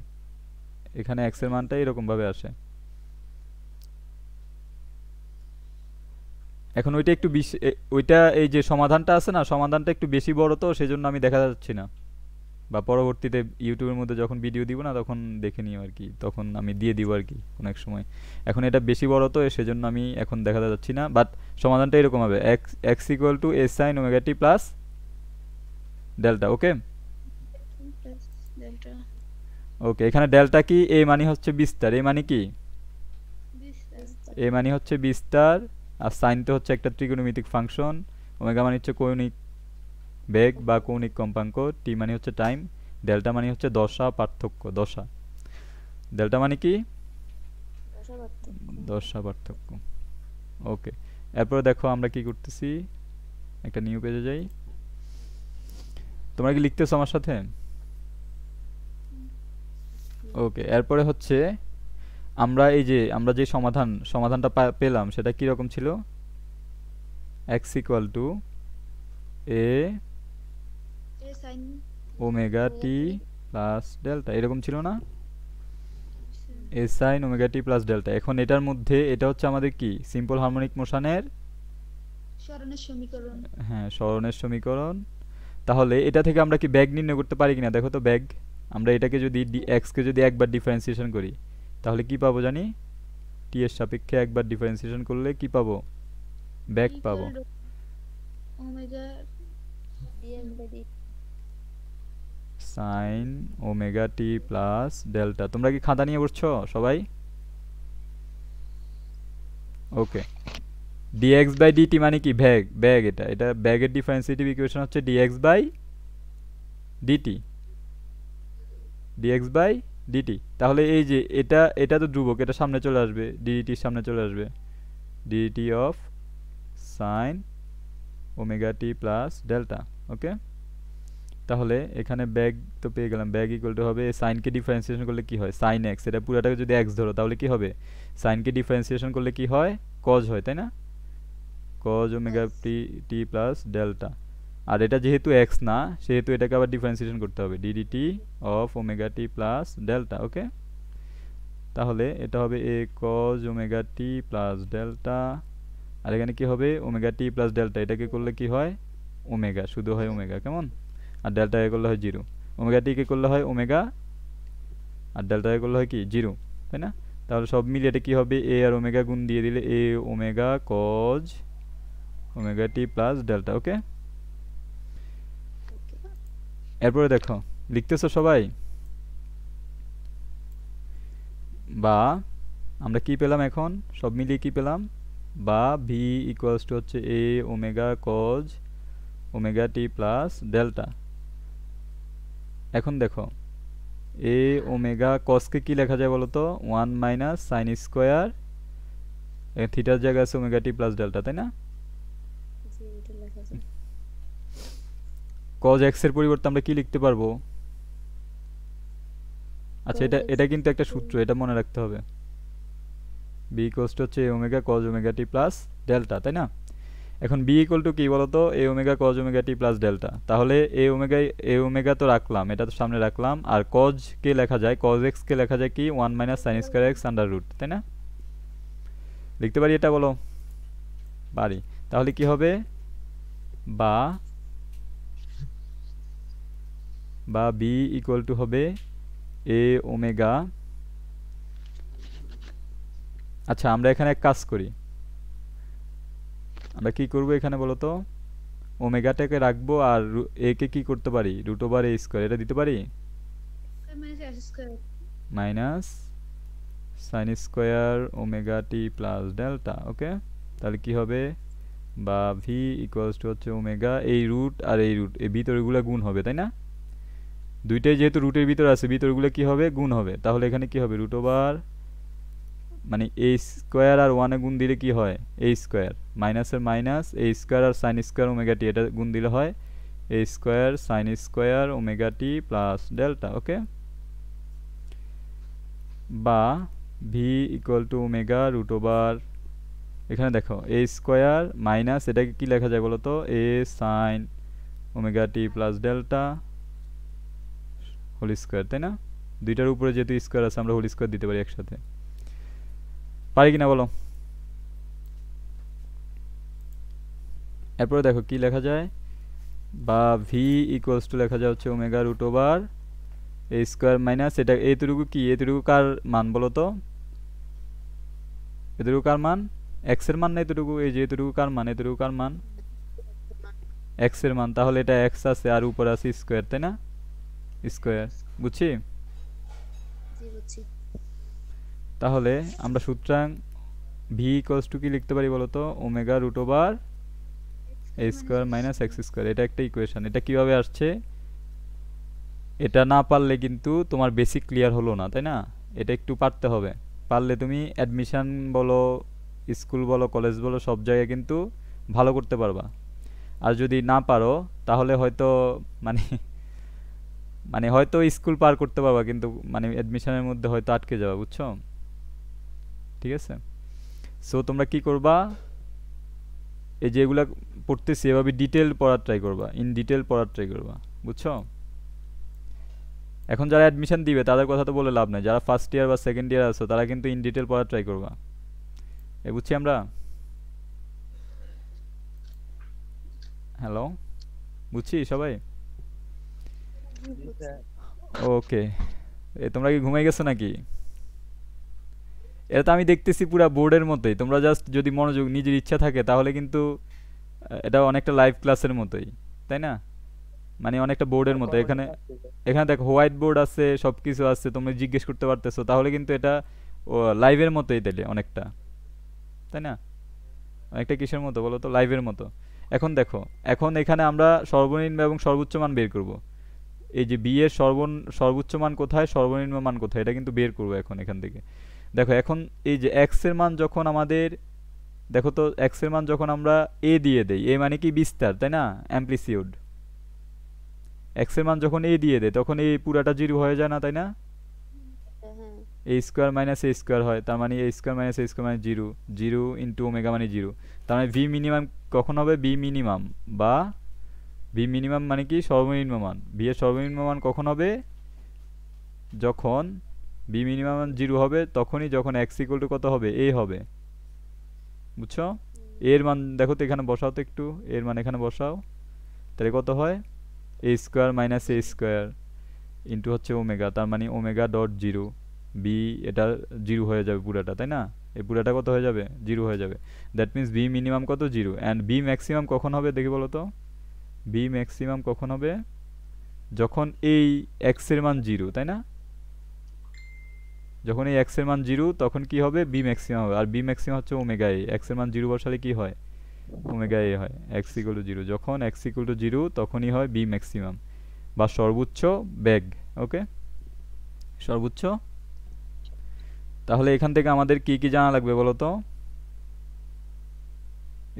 এখানে এক্স এর মানটা এরকম ভাবে আসে। এখন ওইটা একটু ওইটা এই যে সমাধানটা আছে না, সমাধানটা একটু বেশি বড়, তো সেজন্য আমি দেখা যাচ্ছি না, বা পরবর্তীতে ইউটিউবের মধ্যে যখন ভিডিও দিব না তখন দেখে নিও আর কি, তখন আমি দিয়ে দিব আর কি কোনো এক সময়। এখন এটা বেশি বড় তো সেজন্য আমি এখন দেখা যাচ্ছি না, বাট সমাধানটা এরকম হবে, x x equal to s sine omega t plus delta. Okay plus delta okay, এখানে ডেল্টা কি? এ মানে হচ্ছে বিস্তার, এ মানে কি? বিস্তার। এ মানে হচ্ছে বিস্তার, আর সাইন তো হচ্ছে একটা ত্রিকোণমিতিক ফাংশন, ওমেগা মানে হচ্ছে কৌণিক বেগ বা কৌণিক কম্পাঙ্ক, টি মানে হচ্ছে টাইম, ডেল্টা মানে হচ্ছে দশা পার্থক্য, দশা। ডেল্টা মানে কি? দশা পার্থক্য। দশা পার্থক্য। ওকে, এরপরে দেখো আমরা কি করতেছি, একটা নিউ পেজে যাই। তোমরা কি লিখতেছো আমার সাথে? ওকে, এরপরে হচ্ছে আমরা এই যে আমরা যে সমাধানটা পেলাম সেটা কি রকম ছিল? x equal to A A sign omega t plus delta, এরকম ছিল না? এ sign omega t plus delta. এখন এটার মধ্যে এটা হচ্ছে আমাদের কি সিম্পল হারমোনিক মোশনের, সরণের সমীকরণ। হ্যাঁ সরণের সমীকরণ। তাহলে এটা থেকে আমরা কি ব্যাগ নির্ণয় করতে পারি কিনা দেখো তো? ব্যাগ আমরা এটাকে যদি এক্স কে যদি একবার ডিফারেন্সিয়েশন করি তাহলে কি পাবো জানি? টি এর সাপেক্ষে একবার ডিফারেন্সিয়েশন করলে কি পাবো? ব্যাগ পাবো। Omega d m by d. Sine omega t plus delta. তোমরা কি খাতা নিয়ে বসছো সবাই? ওকে, dx বাই dt মানে কি? ব্যাগ, ব্যাগ। এটা ব্যাগের ডিফারেন্সিয়েটিভ ইকুয়েশন হচ্ছে dx by dt, dx by dt। তাহলে এই যে এটা তো ধ্রুবক, এটা সামনে চলে আসবে, dt সামনে চলে আসবে, dt of sine omega t plus delta. Okay, তাহলে এখানে ব্যাগ তো পেয়ে গেলাম, ব্যাগ ইকুয়াল টু হবে সাইনকে ডিফারেন্সিয়েশন করলে কি হয়? সাইন এক্স, এটা পুরোটাকে যদি এক্স ধরো তাহলে কি হবে? সাইনকে ডিফারেন্সিয়েশন করলে কি হয়? কজ হয়, তাই না? Cause omega t plus delta. আর এটা যেহেতু এক্স না সেহেতু এটাকে আবার ডিফারেন্সিয়েশন করতে হবে, d d t of omega t plus delta. Okay, তাহলে এটা হবে a cos omega t plus delta, আর এখানে কি হবে? Omega t plus delta. এটাকে করলে কি হয়? ওমেগা, শুধু হয় ওমেগা, কেমন? আর ডেল্টা এ করলে হয় জিরো। ওমেগা টি কে করলে হয় ওমেগা, আর ডেল্টা এ করলে হয় কি? জিরো, তাই না? তাহলে সব মিলিয়ে এটা কি হবে? এ আর ওমেগা গুণ দিয়ে দিলে এ omega cos omega t plus delta. ওকে, এরপরে দেখো লিখতেছো সবাই? বা আমরা কি পেলাম এখন? সব মিলিয়ে কি পেলাম? বা ভি ইকুয়ালস টু হচ্ছে এ omega cos omega t plus delta. এখন দেখো এ ওমেগা কসকে কি লেখা যায় বলো তো? 1 মাইনাস সাইন স্কোয়ার, থিটার জায়গায় আছে ওমেগা টি প্লাস ডেল্টা, তাই না? জি এটা লেখা যায়। কজ এক্স এর পরিবর্তে আমরা কি লিখতে পারবো? আচ্ছা, এটা এটা কিন্তু একটা সূত্র, এটা মনে রাখতে হবে। বি ইকুয়ালস টু হচ্ছে এ omega cos omega t plus delta, তাই না? এখন বি ইকুয়াল টু কি বলতো, এ omega cos omega t plus delta. তাহলে এ ওমেগা তো রাখলাম, এটা তো সামনে রাখলাম, আর কজ কে লেখা যায়, কজ এক্স কে লেখা যায় কি 1 minus sine square x under root, তাই না? লিখতে পারি এটা, বলো? পারি। তাহলে কি হবে, বা বি ইকুয়াল টু হবে এ ওমেগা। আচ্ছা, আমরা এখানে এক কাজ করি, আমরা কি করব এখানে বলো তো, ওমেগাটাকে রাখবো আর এ কে কি করতে পারি, রুট ওভার এ স্কয়ার, এটা দিতে পারি minus s square. Minus sine square omega t plus delta. Okay, তাহলে কি হবে, বা ভি ইকুয়ালস টু হচ্ছে ওমেগা, এই রুট আর এই রুট এই ভিতরগুলো গুণ হবে, তাই না? দুইটাই যেহেতু রুটের ভিতরে আছে, ভিতরগুলো কি হবে, গুণ হবে। তাহলে এখানে কি হবে, রুট ওভার মানে এ স্কয়ার আর ওয়ানে গুণ দিলে কি হয়, এ স্কয়ার, মাইনাসের মাইনাস এ স্কয়ার আর সাইন স্কয়ার ওমেগা টি, এটা গুণ দিলে হয় a square sine square omega t plus delta. Okay, বা v equal to omega root over, এখানে দেখো এ স্কয়ার মাইনাস এটাকে কি লেখা যায় বলো তো, এ sign omega t plus delta whole square, তাই না? দুইটার উপরে যেহেতু স্কয়ার আছে আমরা হোল স্কয়ার দিতে পারি একসাথে, পারি কিনা বলো? এরপরে দেখো কি লেখা যায়, বা ভি ইকুয়ালস টু লেখা যায় হচ্ছে omega root over a square minus এটা, এতটুকু কি, এতটুকু কার মান বলো তো, এতটুকু কার মান, এক্স এর মান না এতটুকু, এই যে এতটুকু কার মান, এতটুকু কার মান, এক্স এর মান। তাহলে এটা এক্স আছে আর উপরে আছে স্কয়ার, তাই না? স্কয়ার, বুঝছি? জি বুঝছি। তাহলে আমরা সুতরাং ভি ইকুয়ালস টু কি লিখতে পারি বলো তো, omega root over a square minus x square. এটা একটা ইকুয়েশন। এটা কিভাবে আসছে, এটা না পারলে কিন্তু তোমার বেসিক ক্লিয়ার হলো না, তাই না? এটা একটু পারতে হবে, পারলে তুমি অ্যাডমিশন বলো, স্কুল বলো, কলেজ বলো, সব জায়গায় কিন্তু ভালো করতে পারবা। আর যদি না পারো তাহলে হয়তো মানে মানে হয়তো স্কুল পার করতে পারবা, কিন্তু মানে অ্যাডমিশনের মধ্যে হয়তো আটকে যাবা, বুঝছো? ঠিক আছে, সো তোমরা কি করবা, এই যেগুলা পড়তেছি এভাবে ডিটেল পড়ার ট্রাই করবা, ইন ডিটেল পড়ার ট্রাই করবা, বুঝছো? এখন যারা অ্যাডমিশন দিবে তাদের কথা তো বলে লাভ নাই, যারা ফার্স্ট ইয়ার বা সেকেন্ড ইয়ার আছো তারা কিন্তু ইন ডিটেল পড়ার ট্রাই করবা। বুঝছি আমরা? হ্যালো, বুঝছি সবাই? জি বুঝছি। ওকে, তোমরা কি ঘুমাই গেছো নাকি? এটা তো আমি দেখতেছি পুরা বোর্ডের মতোই, তোমরা জাস্ট যদি মনোযোগ নিজের ইচ্ছা থাকে তাহলে কিন্তু এটা অনেকটা লাইভ ক্লাসের মতোই, তাই না? মানে অনেকটা বোর্ডের মতো। এখানে এখানে দেখো হোয়াইট বোর্ড আছে, সব কিছু আছে, তোমরা জিজ্ঞেস করতে পারতেছো, তাহলে কিন্তু এটা লাইভের মতোই তাইলে অনেকটা, তাই না? অনেকটা কিসের মতো বলো তো, লাইভের মতো। এখন দেখো, এখন এখানে আমরা সর্বনিম্ন এবং সর্বোচ্চ মান বের করব। এই যে বি এর সর্বোচ্চ মান কোথায়, সর্বনিম্ন মান কোথায়, এটা কিন্তু বের করব এখন এখান থেকে। দেখো এখন এই যে এক্স এর মান যখন আমাদের, দেখো তো এক্স এর মান যখন আমরা এ দিয়ে দেই, এ মানে কি বিস্তার, তাই না, অ্যামপ্লিটিউড। এক্স এর মান যখন এ দিয়ে দেয় তখন এই পুরাটা জিরো হয়ে যায় না, তাই না? হ্যাঁ এ স্কোয়ার মাইনাস এ স্কোয়ার হয়, তার মানে এ স্কোয়ার মাইনাস এ স্কোয়ার মানে জিরো, জিরো ইন্টু ওমেগা মানে জিরো। তার মানে ভি মিনিমাম কখন হবে, বি মিনিমাম, বা ভি মিনিমাম মানে কি সর্বনিম্ন মান, ভি এর সর্বনিম্ন মান কখন হবে, যখন বি মিনিমাম মান জিরো হবে, তখনই যখন এক্স ইকুয়াল টু কত হবে, এ হবে, বুঝছো? এর মান দেখো তো এখানে বসাও তো একটু, এর মান এখানে বসাও, তাহলে কত হয়, এ স্কোয়ার মাইনাস এ স্কোয়ার ইন্টু হচ্ছে ওমেগা, তার মানে ওমেগা ডট জিরো, বি এটা জিরো হয়ে যাবে পুরাটা, তাই না? এই পুরাটা কত হয়ে যাবে, জিরো হয়ে যাবে। দ্যাট মিন্স বি মিনিমাম কত, জিরো। অ্যান্ড বি ম্যাক্সিমাম কখন হবে দেখি বলো তো, বি ম্যাক্সিমাম কখন হবে, যখন এই এক্স এর মান জিরো, তাই না? যখন এই এক্স এর মান জিরো তখন কি হবে, বি ম্যাক্সিমাম হবে। আর বি ম্যাক্সিমাম হচ্ছে ওমেগা এ, এক্স এর মান জিরো বসালে কি হয়, ওমেগা এ হয়, এক্স ইকুয়াল টু জিরো। যখন এক্স ইকুয়াল টু জিরো তখনই হয় বি ম্যাক্সিমাম বা সর্বোচ্চ বেগ। ওকে, সর্বোচ্চ। তাহলে এখান থেকে আমাদের কি কি জানা লাগবে বলো তো,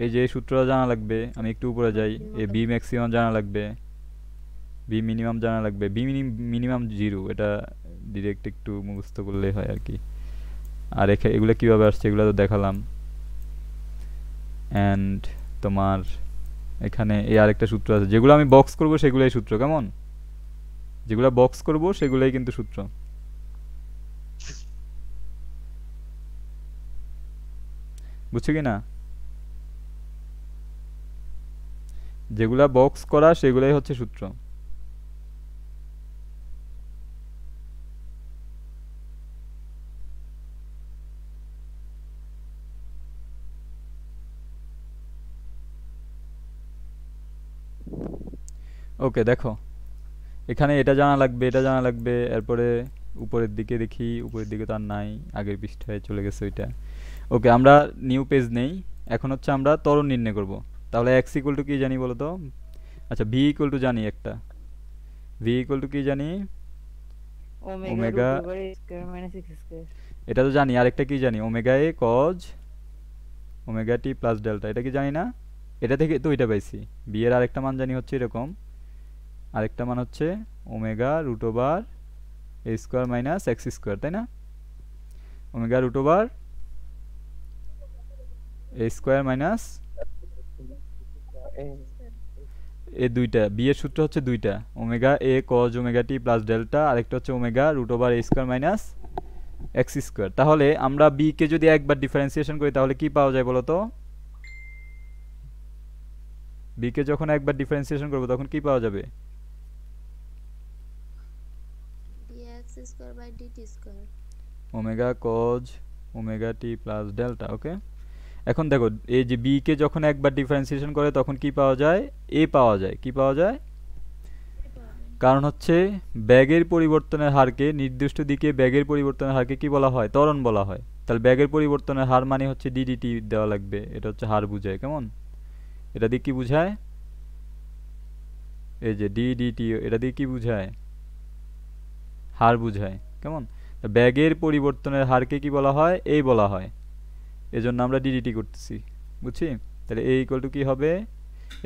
এই যে সূত্রটা জানা লাগবে, আমি একটু উপরে যাই, এই বি ম্যাক্সিমাম জানা লাগবে, বি মিনিমাম জানা লাগবে, বি মিনিমাম 0, এটা ডিরেক্ট একটু মুখস্থ করলেই হয় আর কি। আর এগুলো কিভাবে আসছে এগুলো তো দেখালাম। অ্যান্ড তোমার এখানে এই আরেকটা সূত্র আছে, যেগুলো আমি বক্স করব সেগুলোই সূত্র, কেমন? যেগুলো বক্স করব সেগুলোই কিন্তু সূত্র। বুঝছো কি না? যেগুলা বক্স করা সেগুলাই হচ্ছে সূত্র। ওকে, দেখো এখানে এটা জানা লাগবে, এটা জানা লাগবে, এরপরে উপরের দিকে দেখি, উপরের দিকে তো আর নাই, আগের পৃষ্ঠায় চলে গেছে ওইটা। ওকে, আমরা নিউ পেজ নেই। এখন হচ্ছে আমরা ত্বরণ নির্ণয় করব। তাহলে x ইকুয়াল টু কি জানি বলো তো? আচ্ছা, v ইকুয়াল টু জানি একটা, v ইকুয়াল টু কি জানি? ওমেগা, এটা তো জানি। আরেকটা কি জানি? ওমেগা এ cos omega t plus delta, এটা কি জানি না? এটা থেকে তো এটা পাইছি। b এর আরেকটা মান জানি হচ্ছে এরকম, আরেকটা মান হচ্ছে omega root over a square minus x square, তাই না? Omega root over a square minus এই দুইটা, বি এর সূত্র হচ্ছে দুইটা, ওমেগা এ cos omega t plus delta, আরেকটা হচ্ছে omega root over a square minus x square. তাহলে আমরা বি কে যদি একবার ডিফারেন্সিয়েশন করি তাহলে কি পাওয়া যায় বলো তো? বি কে যখন একবার ডিফারেন্সিয়েশন করব তখন কি পাওয়া যাবে? dx square by dt square. Omega cos omega t plus delta. Okay, এখন দেখো এই যে বি কে যখন একবার ডিফারেন্সিয়েশন করে তখন কি পাওয়া যায়? এ পাওয়া যায়। কি পাওয়া যায়? কারণ হচ্ছে ব্যাগের পরিবর্তনের হারকে, নির্দিষ্ট দিকে ব্যাগের পরিবর্তনের হারকে কি বলা হয়? ত্বরণ বলা হয়। তাহলে ব্যাগের পরিবর্তনের হার মানে হচ্ছে ডিডিটি দেওয়া লাগবে, এটা হচ্ছে হার বুঝায়, কেমন? এটা দিয়ে কি বুঝায়? এই যে ডিডিটি, এটা দিয়ে কি বুঝায়? হার বুঝায়, কেমন? ব্যাগের পরিবর্তনের হারকে কি বলা হয়? এই বলা হয়, এজন্য আমরা ডিডিটি করতেছি, বুঝছি? তাহলে এ ইকুয়াল টু কি হবে?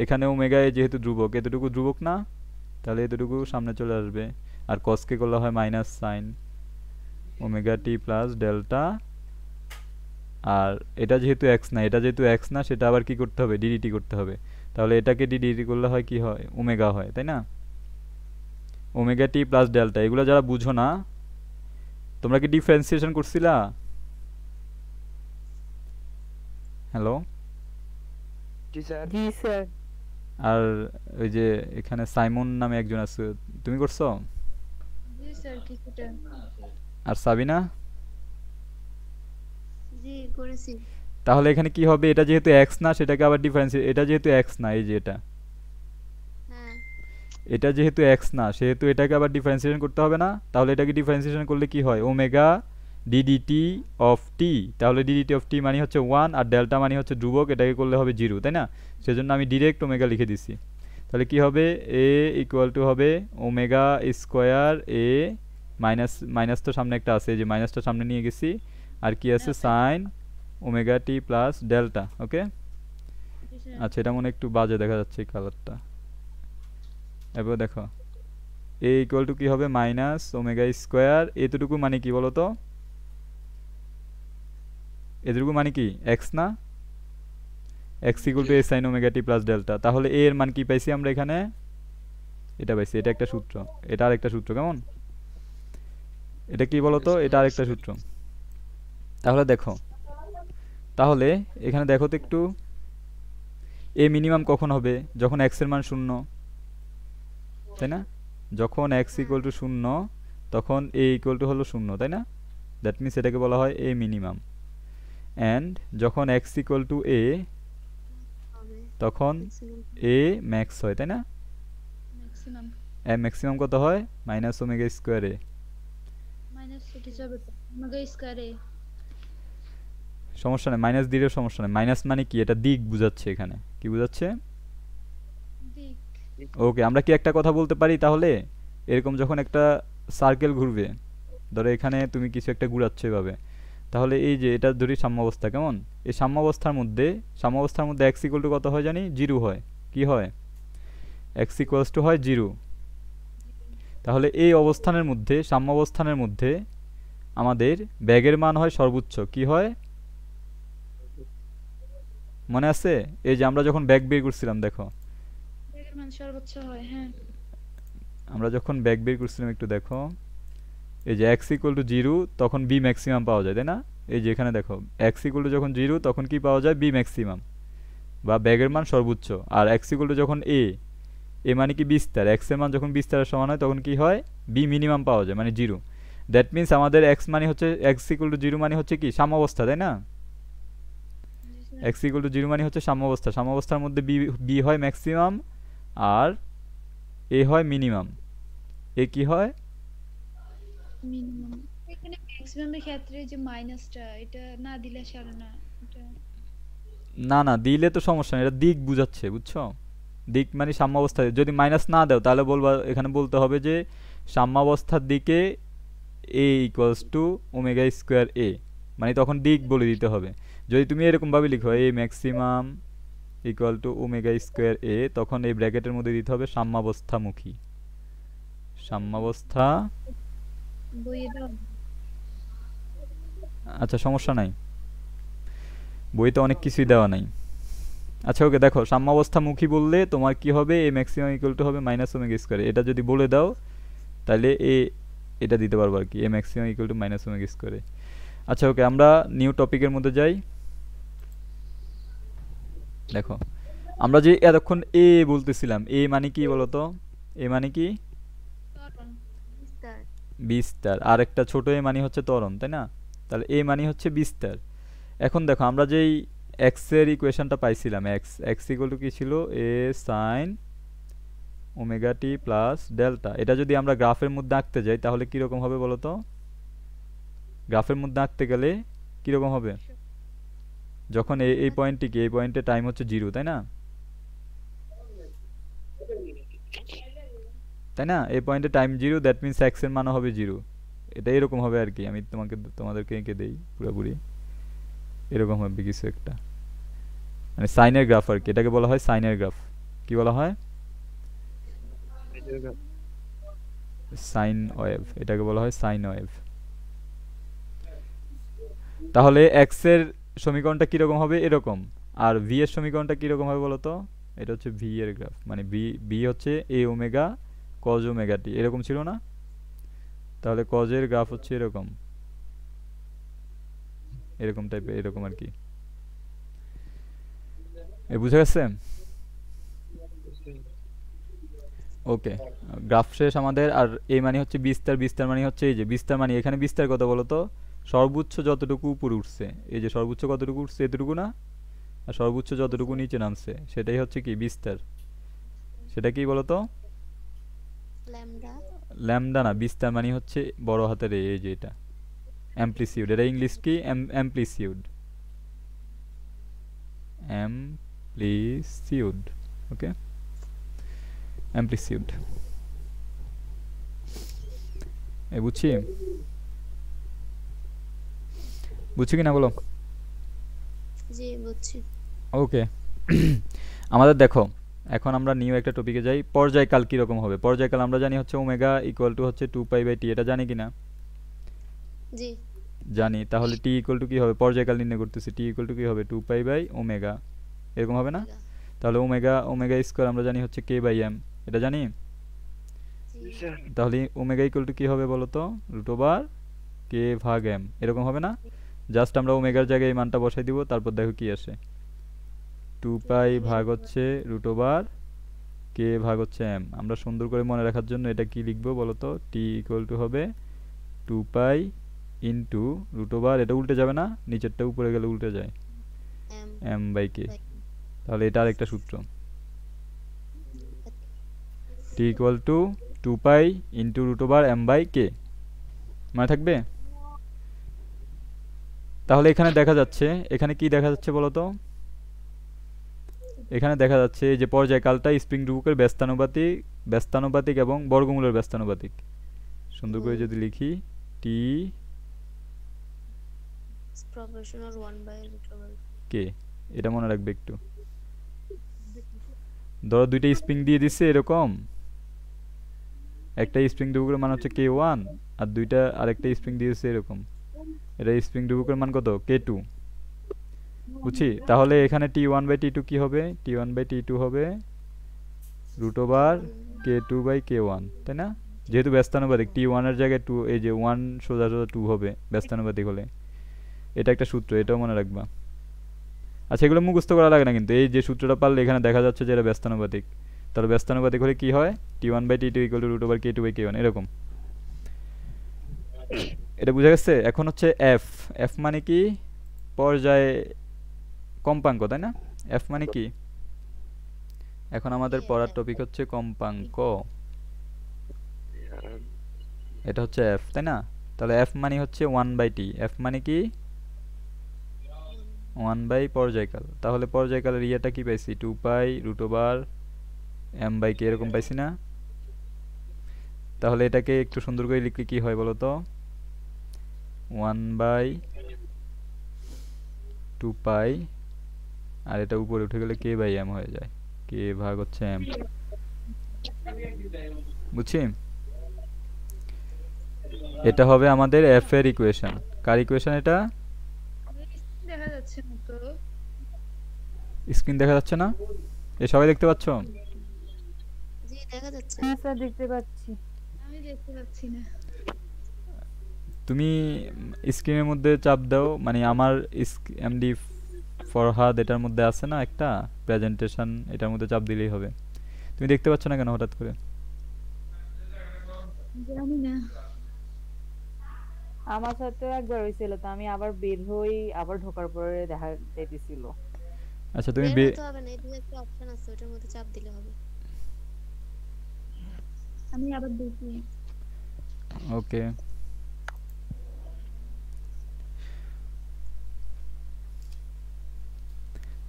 এখানে ওমেগা এ যেহেতু ধ্রুবক, এতটুকু ধ্রুবক না, তাহলে এতটুকু সামনে চলে আসবে। আর কসকে করলে হয় minus sine omega t plus delta. আর এটা যেহেতু এক্স না, এটা যেহেতু এক্স না, সেটা আবার কি করতে হবে? ডিডিটি করতে হবে। তাহলে এটাকে ডিডিটি করলে হয় কি হয়? ওমেগা হয়, তাই না? ওমেগা টি প্লাস ডেল্টা, এগুলো যারা বুঝো না, তোমরা কি ডিফারেন্সিয়েশন করছিলা? হ্যালো, জি স্যার। জি স্যার। আর ওই যে এখানে সাইমন নামে একজন আছে, তুমি করছো? জি স্যার, কিছুটা। আর সাবিনা? জি করেছি। তাহলে এখানে কি হবে? এটা যেহেতু এক্স না, সেটাকে আবার ডিফারেন্সিয়েট, এটা যেহেতু এক্স না, এই যে এটা, হ্যাঁ এটা যেহেতু এক্স না, সেহেতু এটাকে আবার ডিফারেন্সিয়েশন করতে হবে না? তাহলে এটাকে ডিফারেন্সিয়েশন করলে কি হয়? ওমেগা ডিডিটি অফ টি। তাহলে ডিডিটি অফ টি মানে হচ্ছে 1 আর ডেল্টা মানে হচ্ছে ধ্রুবক, এটাকে করলে হবে 0, তাই না? সেজন্য আমি ডিরেক্ট ওমেগা লিখে দিছি। তাহলে কি হবে? এ ইকুয়াল টু হবে ওমেগা স্কোয়ার এ মাইনাস, মাইনাস তো সামনে একটা আছে, যে মাইনাসটা সামনে নিয়ে গেছি, আর কি আছে? Sign omega t plus delta. ওকে, আচ্ছা, এটা মনে একটু বাজে দেখা যাচ্ছে এই কালারটা। এবার দেখো এ ইকুয়াল টু কি হবে? মাইনাস ওমেগা স্কোয়ার, এতটুকু মানে কি বলো তো? এতটুকু মানে কি? এক্স না? এক্স ইকুয়াল টু এ sign omega t plus delta. তাহলে এ এর মান কি পাইছি আমরা এখানে? এটা পাইছি, এটা একটা সূত্র, এটা আরেকটা সূত্র, কেমন? এটা কি বলো তো? এটা আরেকটা সূত্র। তাহলে দেখো, তাহলে এখানে দেখো তো একটু, এ মিনিমাম কখন হবে? যখন এক্স এর মান 0, তাই না? যখন এক্স ইকুয়াল টু 0 তখন এ ইকুয়াল টু হলো 0, তাই না? দ্যাট মিনস এটাকে বলা হয় এ মিনিমাম। অ্যান্ড যখন এক্স ইকুয়াল টু এ হবে তখন এ ম্যাক্স হয়, তাই না? ম্যাক্সিমাম এ ম্যাক্সিমাম কত হয়? মাইনাস ওমেগা স্কোয়ার এ। মাইনাস এটা যাবে ওমেগা স্কয়ারে। সমস্যা নেই, মাইনাস দিলেও সমস্যা নেই। মাইনাস মানে কি? এটা দিক বুঝাচ্ছে এখানে। কি বুঝাচ্ছে? দিক। ওকে, আমরা কি একটা কথা বলতে পারি তাহলে? এরকম যখন একটা সার্কেল ঘুরবে, ধরো এখানে তুমি কিছু একটা ঘুরাচ্ছ এভাবে, তাহলে এই যে এটা ধরি সাম্যাবস্থা, কেমন? এই সাম্যাবস্থার মধ্যে এক্স ইকুয়াল টু কত হয় জানি? 0 হয়। কি হয়? এক্স ইকুয়ালস টু হয় 0। তাহলে এই অবস্থানের মধ্যে, সাম্যাবস্থানের মধ্যে আমাদের ব্যাগের মান হয় সর্বোচ্চ। কি হয় মনে আছে? এই যে আমরা যখন ব্যাগ বের করছিলাম, দেখো ব্যাগের মান সর্বোচ্চ হয়, হ্যাঁ। আমরা যখন ব্যাগ বের করছিলাম একটু দেখো, এই যে x ইকুয়াল টু 0 তখন b ম্যাক্সিমাম পাওয়া যায়, তাই না? এই যে এখানে দেখো x ইকুয়াল টু যখন 0 তখন কি পাওয়া যায়? b ম্যাক্সিমাম বা ব্যাগের মান সর্বোচ্চ। আর x ইকুয়াল টু যখন a মানে কি বিস্তার, x এর মান যখন বিস্তারের সমান হয় তখন কি হয়? b মিনিমাম পাওয়া যায়, মানে 0। দ্যাট মিন্স আমাদের x মানে হচ্ছে, x ইকুয়াল টু 0 মানে হচ্ছে কি সাম্যাবস্থা, তাই না? জি স্যার। x ইকুয়াল টু 0 মানে হচ্ছে সাম্যাবস্থা। সাম্যাবস্থার মধ্যে b হয় ম্যাক্সিমাম আর a হয় মিনিমাম। a কি হয়? মিনিমাম। এখানে ম্যাক্সিমামের ক্ষেত্রে যে মাইনাসটা, এটা না দিলে সারে না এটা। না না, দিলে তো সমস্যা নেই, এটা দিক বুঝাচ্ছে, বুঝছো? দিক মানে সাম্যাবস্থা। যদি মাইনাস না দাও তাহলে বলবা, এখানে বলতে হবে যে সাম্যাবস্থার দিকে a equals to omega square a, মানে তখন দিক বলে দিতে হবে। যদি তুমি এরকম ভাবে লিখো a maximum equal to omega square a, তখন এই ব্র্যাকেটের মধ্যে দিতে হবে সাম্যাবস্থামুখী। সাম্যাবস্থা। বইয়ে দাও। আচ্ছা সমস্যা নাই, বইতে অনেক কিছুই দেওয়া নাই। আচ্ছা ওকে, দেখো সাম্যাবস্থামুখী বললে তোমার কি হবে? a ম্যাক্সিমাম ইকুয়াল টু হবে মাইনাস ওমেগা স্কোয়ার। এটা যদি বলে দাও তাহলে এটা দিতে পারবো আর কি, a maximum equal to minus omega square. আচ্ছা ওকে, আমরা নিউ টপিকের মধ্যে যাই। দেখো আমরা যে এতক্ষণ a বলতেছিলাম, a মানে কি বলতো? a মানে কি? ত্বরণ। বিস্তার। বিস্তার। আর একটা ছোট a মানে হচ্ছে ত্বরণ, তাই না? তাহলে a মানে হচ্ছে বিস্তার। এখন দেখো আমরা যেই x এর ইকুয়েশনটা পাইছিলাম, x ইকুয়াল টু কি ছিল? a sin omega t plus delta. এটা যদি আমরা গ্রাফের মধ্যে আঁকতে যাই তাহলে কিরকম হবে বলো তো? গ্রাফের মধ্যে আঁকতে গেলে কিরকম হবে? যখন এই পয়েন্টটিকে, এই পয়েন্টে টাইম হচ্ছে 0, তাই না? তাই না? এই পয়েন্টে টাইম 0, দ্যাট মিন্স x এর মানও হবে 0। এটা এরকম হবে আর কি, আমি তোমাদেরকে এঁকে দেই পুরোপুরি। এরকম হবে কিছু একটা, মানে সাইনের গ্রাফ আর কি। এটাকে বলা হয় সাইনের গ্রাফ। কি বলা হয়? Sine wave. এটাকে বলা হয় সাইন ওয়েভ। তাহলে এক্স এর সমীকরণটা কিরকম হবে? এরকম। আর ভি এর সমীকরণটা কিরকম হবে বলো তো? এটা হচ্ছে ভি এর গ্রাফ, মানে ভি হচ্ছে এ ওমেগা কজ ওমেগা টি, এরকম ছিল না? তাহলে কজের গ্রাফ হচ্ছে এরকম, এরকম টাইপের, এরকম আর কি। বুঝে গেছে? ওকে, গ্রাফ শেষ আমাদের। আর এই মানে হচ্ছে বিস্তার, বিস্তার মানে হচ্ছে এই যে বিস্তার, মানে এখানে বিস্তার কত বলো তো? সর্বোচ্চ যতটুকু উপরে উঠছে, এই যে সর্বোচ্চ কতটুকু উঠছে, এতটুকু না? আর সর্বোচ্চ যতটুকু নিচে নামছে সেটাই হচ্ছে কি বিস্তার। সেটা কি বলো তো? ল্যামডা। ল্যামডা না, বিস্তার মানে হচ্ছে বড় হাতের এই যে এটা অ্যামপ্লিটিউড। এটা ইংলিশ কি? অ্যামপ্লিটিউড। অ্যামপ্লিটিউড। ওকে, অ্যামপ্লিটিউড। বুঝছি? বুঝছি কি না বলো? জি বুঝছি। ওকে। আমাদের দেখো এখন আমরা নিউ একটা টপিকে যাই। পর্যায়কাল কিরকম হবে? পর্যায়কাল আমরা জানি হচ্ছে ওমেগা ইকুয়াল টু হচ্ছে 2π/t। এটা জানি কি না? জি জানি। তাহলে টি ইকুয়াল টু কি হবে? পর্যায়কাল নির্ণয় করতেছি, টি ইকুয়াল টু কি হবে? 2π/ওমেগা, এরকম হবে না? ওমেগা। তাহলে ওমেগা, ওমেগা স্কোয়ার আমরা জানি হচ্ছে k/m, এটা জানি। জি স্যার তাহলে ওমেগা ইকুয়াল টু কি হবে বলো তো? √k/m, এরকম হবে না? জাস্ট আমরা ওমেগার জায়গায় এই মানটা বসাই দিব, তারপর দেখো কি আসে। 2π ভাগ হচ্ছে √k/m। আমরা সুন্দর করে মনে রাখার জন্য এটা কি লিখবো বলো তো? টি ইকুয়াল টু হবে 2π ইন্টু √, এটা উল্টে যাবে না? নিচেরটা উপরে গেলে উল্টে যায়, এম m/k। বাই তাহলে এটা আরেকটা সূত্র, T equal to 2π into √m/k। মনে থাকবে? তাহলে এখানে দেখা যাচ্ছে, এখানে কি দেখা যাচ্ছে বলো তো? এখানে দেখা যাচ্ছে যে পর্যায়কালটা স্প্রিং ধ্রুবকের ব্যস্তানুপাতিক, ব্যস্তানুপাতিক এবং বর্গমূলের ব্যস্তানুপাতিক। সুন্দর করে যদি লিখি, টি প্রপোর্শনাল 1/√. কে, এটা মনে রাখবে একটু। ধরো দুইটা স্প্রিং দিয়ে দিচ্ছে এরকম, একটা স্প্রিং ধ্রুবকের মান হচ্ছে k1 আর দুইটা আরেকটা স্প্রিং দিয়েছে এরকম, এটা স্প্রিং ধ্রুবকের মান কত k2, বুঝছি? তাহলে এখানে t1/t2 কি হবে? t1/t2 হবে √k2/k1, তাই না? যেহেতু ব্যস্তানুপাতিক t1 এর জায়গায় 2, এই যে 1 সোজা সোজা 2 হবে ব্যস্তানুপাতিক হলে। এটা একটা সূত্র, এটাও মনে রাখবা। আচ্ছা, এগুলো মুখস্থ করা লাগে না, কিন্তু এই যে সূত্রটা পারলে এখানে দেখা যাচ্ছে যে এটা ব্যস্তানুপাতিক। তাহলে ব্যস্তানুপাতিক হলে কি হয়? t1/t2 = √k2/k1 এরকম। এটা বুঝা গেছে? এখন হচ্ছে f। f মানে কি? পর্যায় কম্পাঙ্ক, তাই না? f মানে কি? এখন আমাদের পড়ার টপিক হচ্ছে কম্পাঙ্ক। এটা হচ্ছে f, তাই না? তাহলে f মানে হচ্ছে 1/t। f মানে কি? 1 পর্যায়কাল। তাহলে পর্যায়কালের ইয়েটা কি পাইছি? 2π √m/k এরকম পাইছি না? তাহলে এটাকে একটু সুন্দর করে লিখলে কি হয় বলো তো? 1/2π, আর এটা উপরে উঠে গেলে k/m হয়ে যায়, k ভাগ হচ্ছে m। বুঝছি? এটা হবে আমাদের f এর ইকুয়েশন। কার ইকুয়েশন এটা? দেখা যাচ্ছে না তো। স্ক্রিন দেখা যাচ্ছে না? এ সবাই দেখতে পাচ্ছ? জি দেখা যাচ্ছে। হ্যাঁ স্যার দেখতে পাচ্ছি। আমি দেখতে পাচ্ছি না। তুমি স্ক্রিনের মধ্যে চাপ দাও, মানে আমার এমডি ফরহাদ এটার মধ্যে আছে না একটা প্রেজেন্টেশন, এটার মধ্যে চাপ দিলেই হবে। তুমি দেখতে পাচ্ছ না কেন হঠাৎ করে? জানি না। আমার সাথে একবার হয়েছিল, তো আমি আবার বের হই, আবার ঢোকার পরে দেখা যাইতেছিল। আচ্ছা, তুমি বের হতে হবে না, এদিকে একটা অপশন আছে, ওটার মধ্যে চাপ দিলে হবে। আমি আবার দেখি। ওকে।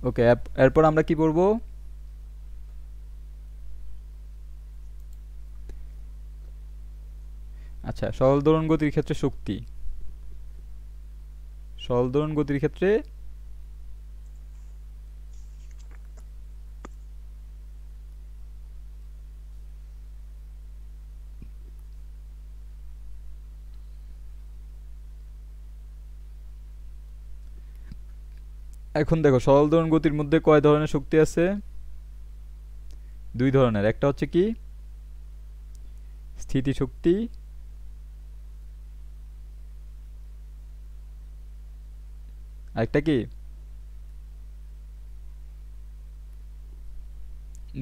ওকে, এরপর আমরা কি পড়বো? আচ্ছা, সরল দোলন গতির ক্ষেত্রে শক্তি। সরল দোলন গতির ক্ষেত্রে এখন দেখো, সরল দোলন গতির মধ্যে কয় ধরনের শক্তি আছে? দুই ধরনের। একটা হচ্ছে কি? স্থিতিশক্তি, আরেকটা কি?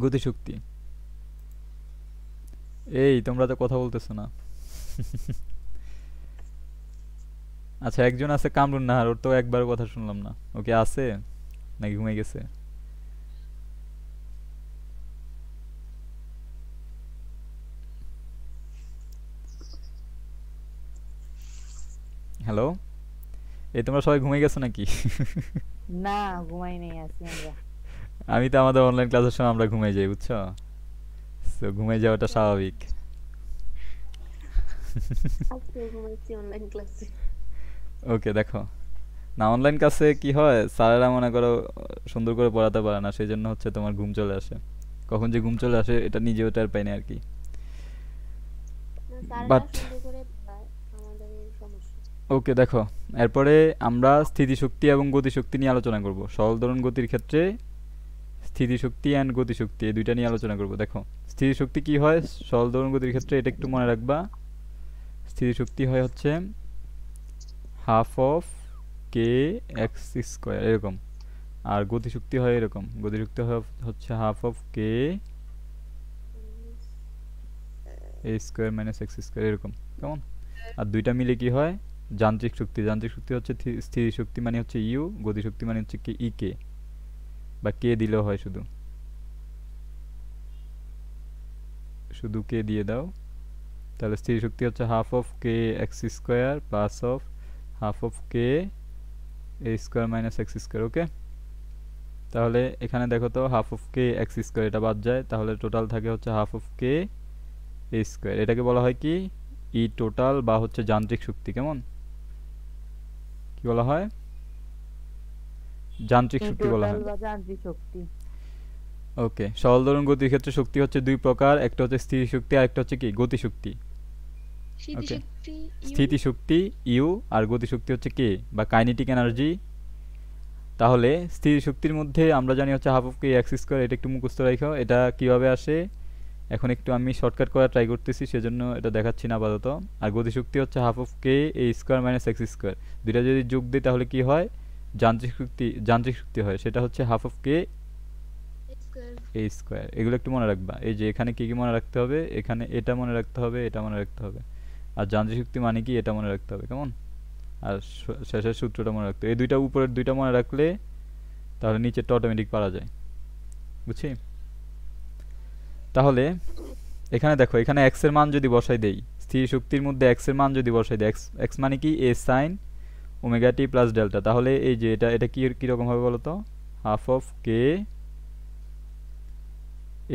গতিশক্তি। এই তোমরা তো কথা বলতেছো না। আচ্ছা, একজন আছে কামরুন নাহার, ওর তো একবার কথা শুনলাম না। ওকে আছে নাকি ঘুমিয়ে গেছে? হ্যালো, এই তোমরা সবাই ঘুমিয়ে গেছো নাকি? না ঘুমাই নেই, আছি আমরা। আমি তো আমাদের অনলাইন ক্লাসের সময় আমরা ঘুমাই যাই, বুঝছো? তো ঘুমাই যাওয়াটা স্বাভাবিক। আজকে ঘুমাইছি অনলাইন ক্লাসে। ওকে, দেখো না, অনলাইন ক্লাসে কি হয়, স্যারেরা মনে করো সুন্দর করে পড়াতে পারে না, সেই জন্য হচ্ছে তোমার ঘুম চলে আসে। কখন যে ঘুম চলে আসে এটা নিজেও টের পাই না আর কি। না স্যাররা বাট সুন্দর করে পড়ায়, আমাদের এই সমস্যা। ওকে, দেখো এরপরে আমরা স্থিতিশক্তি এবং গতিশক্তি নিয়ে আলোচনা করব। সরল দোলন গতির ক্ষেত্রে স্থিতিশক্তি অ্যান্ড গতিশক্তি, এই দুইটা নিয়ে আলোচনা করব। দেখো স্থিতিশক্তি কি হয় সরল দোলন গতির ক্ষেত্রে, এটা একটু মনে রাখবা। স্থিতিশক্তি হয় হচ্ছে half of k x square এরকম, আর গতিশক্তি হয় এরকম। গতিশক্তি হচ্ছে half of k a square minus x square এরকম, কেমন? আর দুইটা মিলে কি হয়? যান্ত্রিক শক্তি। যান্ত্রিক শক্তি হচ্ছে স্থির শক্তি মানে হচ্ছে ইউ, গতিশক্তি মানে হচ্ছে কি ই কে, বা কে দিলেও হয়, শুধু শুধু কে দিয়ে দাও। তাহলে স্থির শক্তি হচ্ছে half of k x square plus of half of k a square minus x square. Okay, তাহলে এখানে দেখো তো half of k x square এটা বাদ যায়, তাহলে টোটাল থাকে হচ্ছে half of k a square. এটাকে বলা হয় কি? ই টোটাল, বা হচ্ছে যান্ত্রিক শক্তি। কেমন কি বলা হয়? যান্ত্রিক শক্তি বলা টোটাল হয়। বা যান্ত্রিক শক্তি। ওকে, সরল দোলন গতির ক্ষেত্রে শক্তি হচ্ছে দুই প্রকার, একটা হচ্ছে স্থির শক্তি আর একটা হচ্ছে কি গতিশক্তি। ওকে, স্মৃতিশক্তি স্থিতিশক্তি ইউ আর গতিশক্তি হচ্ছে কে বা কাইনেটিক এনার্জি। তাহলে স্থির শক্তির মধ্যে আমরা জানি হচ্ছে half of k x square, এটা একটু মুখস্থ রাখো। এটা কিভাবে আসে এখন একটু আমি শর্টকাট করা ট্রাই করতেছি, সেজন্য এটা দেখাচ্ছি না আপাতত। আর গতিশক্তি হচ্ছে half of k a square minus x square, দুইটা যদি যোগ দিই তাহলে কি হয়, যান্ত্রিক শক্তি হয়, সেটা হচ্ছে half of K square. A square. এগুলো একটু মনে রাখবা, এই যে এখানে কি কি মনে রাখতে হবে, এখানে এটা মনে রাখতে হবে, এটা মনে রাখতে হবে। আর যান্ত্রিক শক্তি মানে কি এটা মনে রাখতে হবে, কেমন? আর শেষের সূত্রটা মনে রাখতে হবে। এই দুইটা উপরের দুইটা মনে রাখলে তাহলে নিচেরটা অটোমেটিক পারা যায়, বুঝছি? তাহলে এখানে দেখো, এখানে এক্স এর মান যদি বসাই দেই, স্থির শক্তির মধ্যে এক্স এর মান যদি বসাই দেই, এক্স এক্স মানে কি এ sign omega t plus delta, তাহলে এই যে এটা এটা কি রকম হবে বলো তো, half of k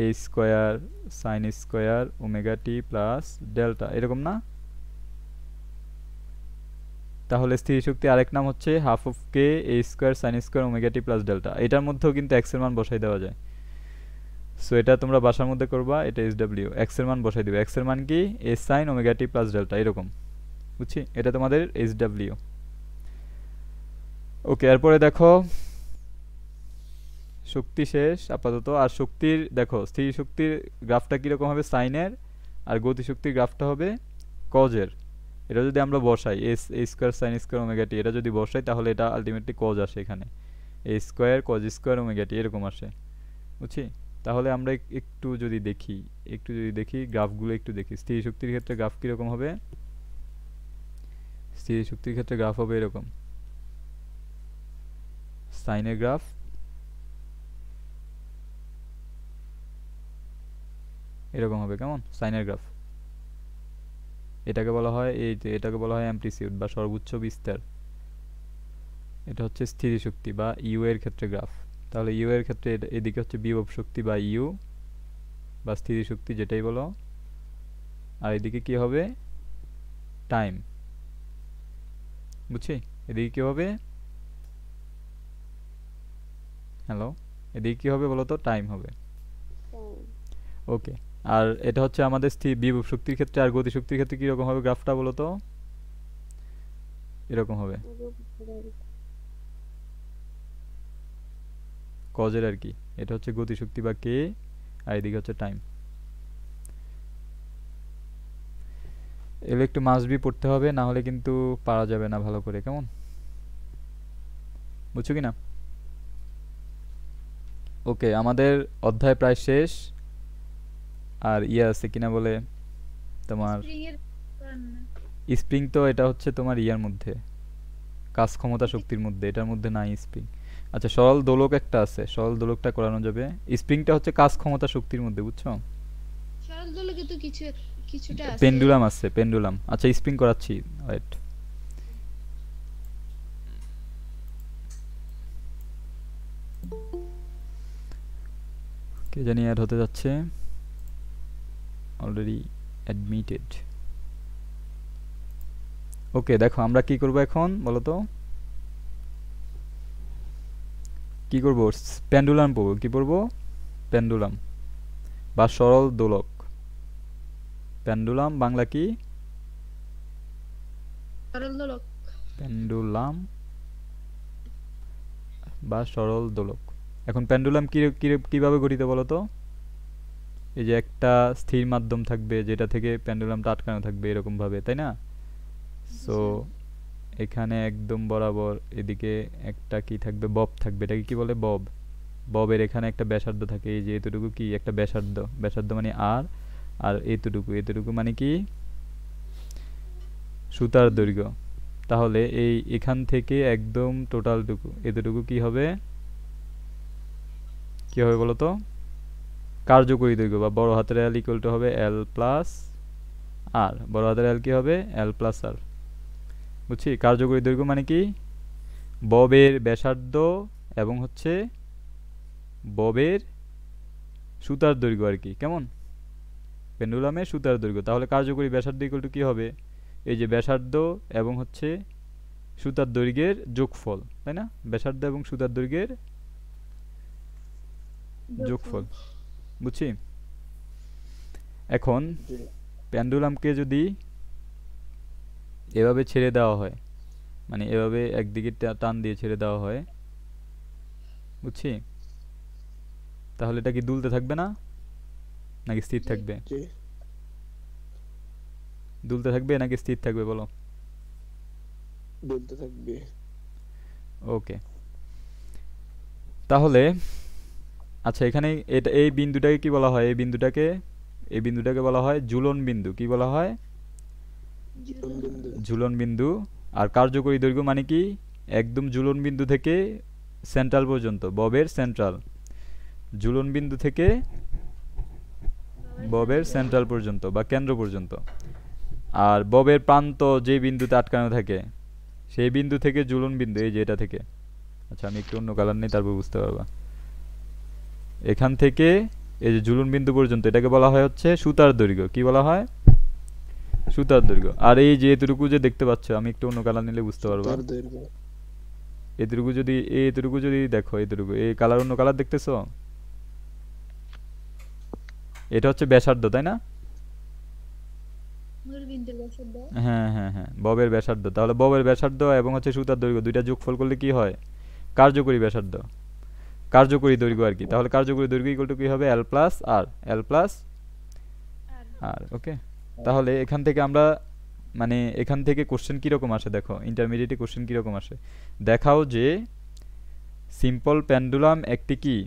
a square sine square omega t plus delta, এরকম না? তাহলে স্থির শক্তি আরেক নাম হচ্ছে half of k a square sine square omega t plus delta. এটার মধ্যেও কিন্তু এক্স এর মান বসাই দেওয়া যায়। সো এটা তোমরা বাসার মধ্যে করবা, এটা এস ডাব্লিউ, এক্স এর মান বসাই দিবে। এক্স এর মান কি এ sign omega t plus delta, এরকম, বুঝছি? এটা তোমাদের এস ডাব্লিউ। ওকে, এরপরে দেখো শক্তি শেষ আপাতত। আর শক্তির দেখো, স্থির শক্তির গ্রাফটা কীরকম হবে সাইনের, আর গতিশক্তির গ্রাফটা হবে কজের। এটা যদি আমরা বসাই s a square sine square omega t, এটা যদি বসাই তাহলে এটা আলটিমেটলি কজ আসে, এখানে a square cos square omega t এরকম আসে, বুঝছি? তাহলে আমরা একটু যদি দেখি গ্রাফগুলো একটু দেখি। স্থির শক্তির ক্ষেত্রে গ্রাফ কীরকম হবে, স্থির শক্তির ক্ষেত্রে গ্রাফ হবে এরকম, সাইনের গ্রাফ এরকম হবে, কেমন? সাইনের গ্রাফ। এটাকে বলা হয় এটাকে বলা হয় অ্যামপ্লিটিউড বা সর্বোচ্চ বিস্তার। এটা হচ্ছে স্থির শক্তি বা ইউ এর ক্ষেত্রে গ্রাফ। তাহলে ইউ এর ক্ষেত্রে এদিকে হচ্ছে বিভব শক্তি বা ইউ বা স্থির শক্তি যেটাই বলো, আর এদিকে কি হবে, টাইম, বুঝছি? এদিকে কি হবে, হ্যালো, এদিকে কি হবে বলো তো, টাইম হবে। ওকে, আর এটা হচ্ছে আমাদের স্থির বিভব শক্তির ক্ষেত্রে। আর গতি শক্তির ক্ষেত্রে কীরকম হবে গ্রাফটা বলো তো, এরকম হবে, কজের আর কি। এটা হচ্ছে গতি শক্তি বা কে, আর এদিকে হচ্ছে টাইম। এগুলো একটু মাস্ট বি পড়তে হবে, না হলে কিন্তু পারা যাবে না ভালো করে, কেমন? বুঝছো কি না? ওকে, আমাদের অধ্যায় প্রায় শেষ। আর ইয়ে আছে কিনা বলে তোমার স্প্রিং এর কারণ না। স্প্রিং, তো এটা হচ্ছে তোমার ইয়ার মধ্যে, কাজ ক্ষমতা শক্তির মধ্যে, এটার মধ্যে নাই স্প্রিং। আচ্ছা, সরল দোলক একটা আছে, সরল দোলকটা করানো যাবে। স্প্রিংটা হচ্ছে কাজ ক্ষমতা শক্তির মধ্যে, বুঝছো? সরল দোলকে তো কিছুটা আছে। পেন্ডুলাম আছে, পেন্ডুলাম। আচ্ছা, স্প্রিং করাচ্ছি, ওয়েট। কে জানি অ্যাড হতে যাচ্ছে, অলরেডি অ্যাডমিটেড। ওকে, দেখো আমরা কি করব এখন বলো তো, কি করব, পেন্ডুলাম পড়ব। কি পড়ব, পেন্ডুলাম বা সরল দোলক। পেন্ডুলাম বাংলা কি, সরল দোলক। পেন্ডুলাম বা সরল দোলক। এখন পেন্ডুলাম কিভাবে গঠিত বলো তো, এই যে একটা স্থির মাধ্যম থাকবে যেটা থেকে পেন্ডুলামটা আটকানো থাকবে এরকম ভাবে, তাই না? সো এখানে একদম বরাবর এদিকে একটা কি থাকবে, বব থাকবে। এটাকে কি বলে, বব। ববের এখানে একটা ব্যাসার্ধ থাকে, এই যে এতটুকু কি একটা ব্যাসার্ধ মানে আর, আর এতটুকু মানে কি সুতার দৈর্ঘ্য। তাহলে এই এখান থেকে একদম টোটালটুকু এতটুকু কি হবে বলো তো, কার্যকরী দৈর্ঘ্য বা বড় হাতের এল ইকুয়াল টু হবে এল প্লাস আর, বড় হাতের এল কি হবে, এল প্লাস আর, বুঝছি? কার্যকরী দৈর্ঘ্য মানে কি ববের ব্যাসার্ধ এবং হচ্ছে ববের সুতার দৈর্ঘ্য আর কি, কেমন? পেন্ডুলামের সুতার দৈর্ঘ্য। তাহলে কার্যকরী ব্যাসার্ধ ইকুয়াল টু কি হবে, এই যে ব্যাসার্ধ এবং হচ্ছে সুতার দৈর্ঘ্যের যোগফল, তাই না? ব্যাসার্ধ এবং সুতার দৈর্ঘ্যের যোগফল বুঝছি এখন জি পেন্ডুলামকে যদি এভাবে ছেড়ে দেওয়া হয় মানে এভাবে একদিকে টান দিয়ে ছেড়ে দেওয়া হয় বুঝছি তাহলে এটা কি দুলতে থাকবে না নাকি স্থির জি। থাকবে জি দুলতে থাকবে নাকি স্থির থাকবে বলো বলতে থাকবে ওকে তাহলে আচ্ছা এখানে এটা এই বিন্দুটাকে কি বলা হয় এই বিন্দুটাকে বলা হয় ঝুলন বিন্দু কি বলা হয় ঝুলন বিন্দু ঝুলন বিন্দু আর কার্যকরী দৈর্ঘ্য মানে কি একদম ঝুলন বিন্দু থেকে সেন্ট্রাল পর্যন্ত ববের সেন্ট্রাল ঝুলন বিন্দু থেকে ববের সেন্ট্রাল পর্যন্ত বা কেন্দ্র পর্যন্ত আর ববের প্রান্ত যে বিন্দুতে আটকানো থাকে সেই বিন্দু থেকে ঝুলন বিন্দু এই যে এটা থেকে আচ্ছা আমি একটু অন্য কালার নেই তারপর বুঝতে পারবা এখান থেকে এই যে ঝুলন বিন্দু পর্যন্ত এটাকে বলা হয় হচ্ছে সুতার দৈর্ঘ্য কি বলা হয় সুতার দৈর্ঘ্য আর এই যে এতটুকু যে দেখতে পাচ্ছ আমি একটু অন্য কালার নিলে বুঝতে পারবা তার দৈর্ঘ্য এতটুকু যদি দেখো এতটুকু এই কালার অন্য কালার দেখতেছো এটা হচ্ছে ব্যাসার্ধ তাই না মূলবিন্দুর ব্যাসার্ধ হ্যাঁ হ্যাঁ হ্যাঁ ববের ব্যাসার্ধ তাহলে ববের ব্যাসার্ধ এবং হচ্ছে সুতার দৈর্ঘ্য দুইটা যোগফল করলে কি হয় কার্যকরী ব্যাসার্ধ কার্যকরী দৈর্ঘ্য আর কি তাহলে কার্যকরী দৈর্ঘ্য ইকুয়াল টু কি হবে এল প্লাস আর আর ওকে তাহলে এখান থেকে আমরা মানে এখান থেকে কোশ্চেন কিরকম আসে দেখো ইন্টারমিডিয়েটে কোশ্চেন কিরকম আসে দেখাও যে সিম্পল পেন্ডুলাম একটি কি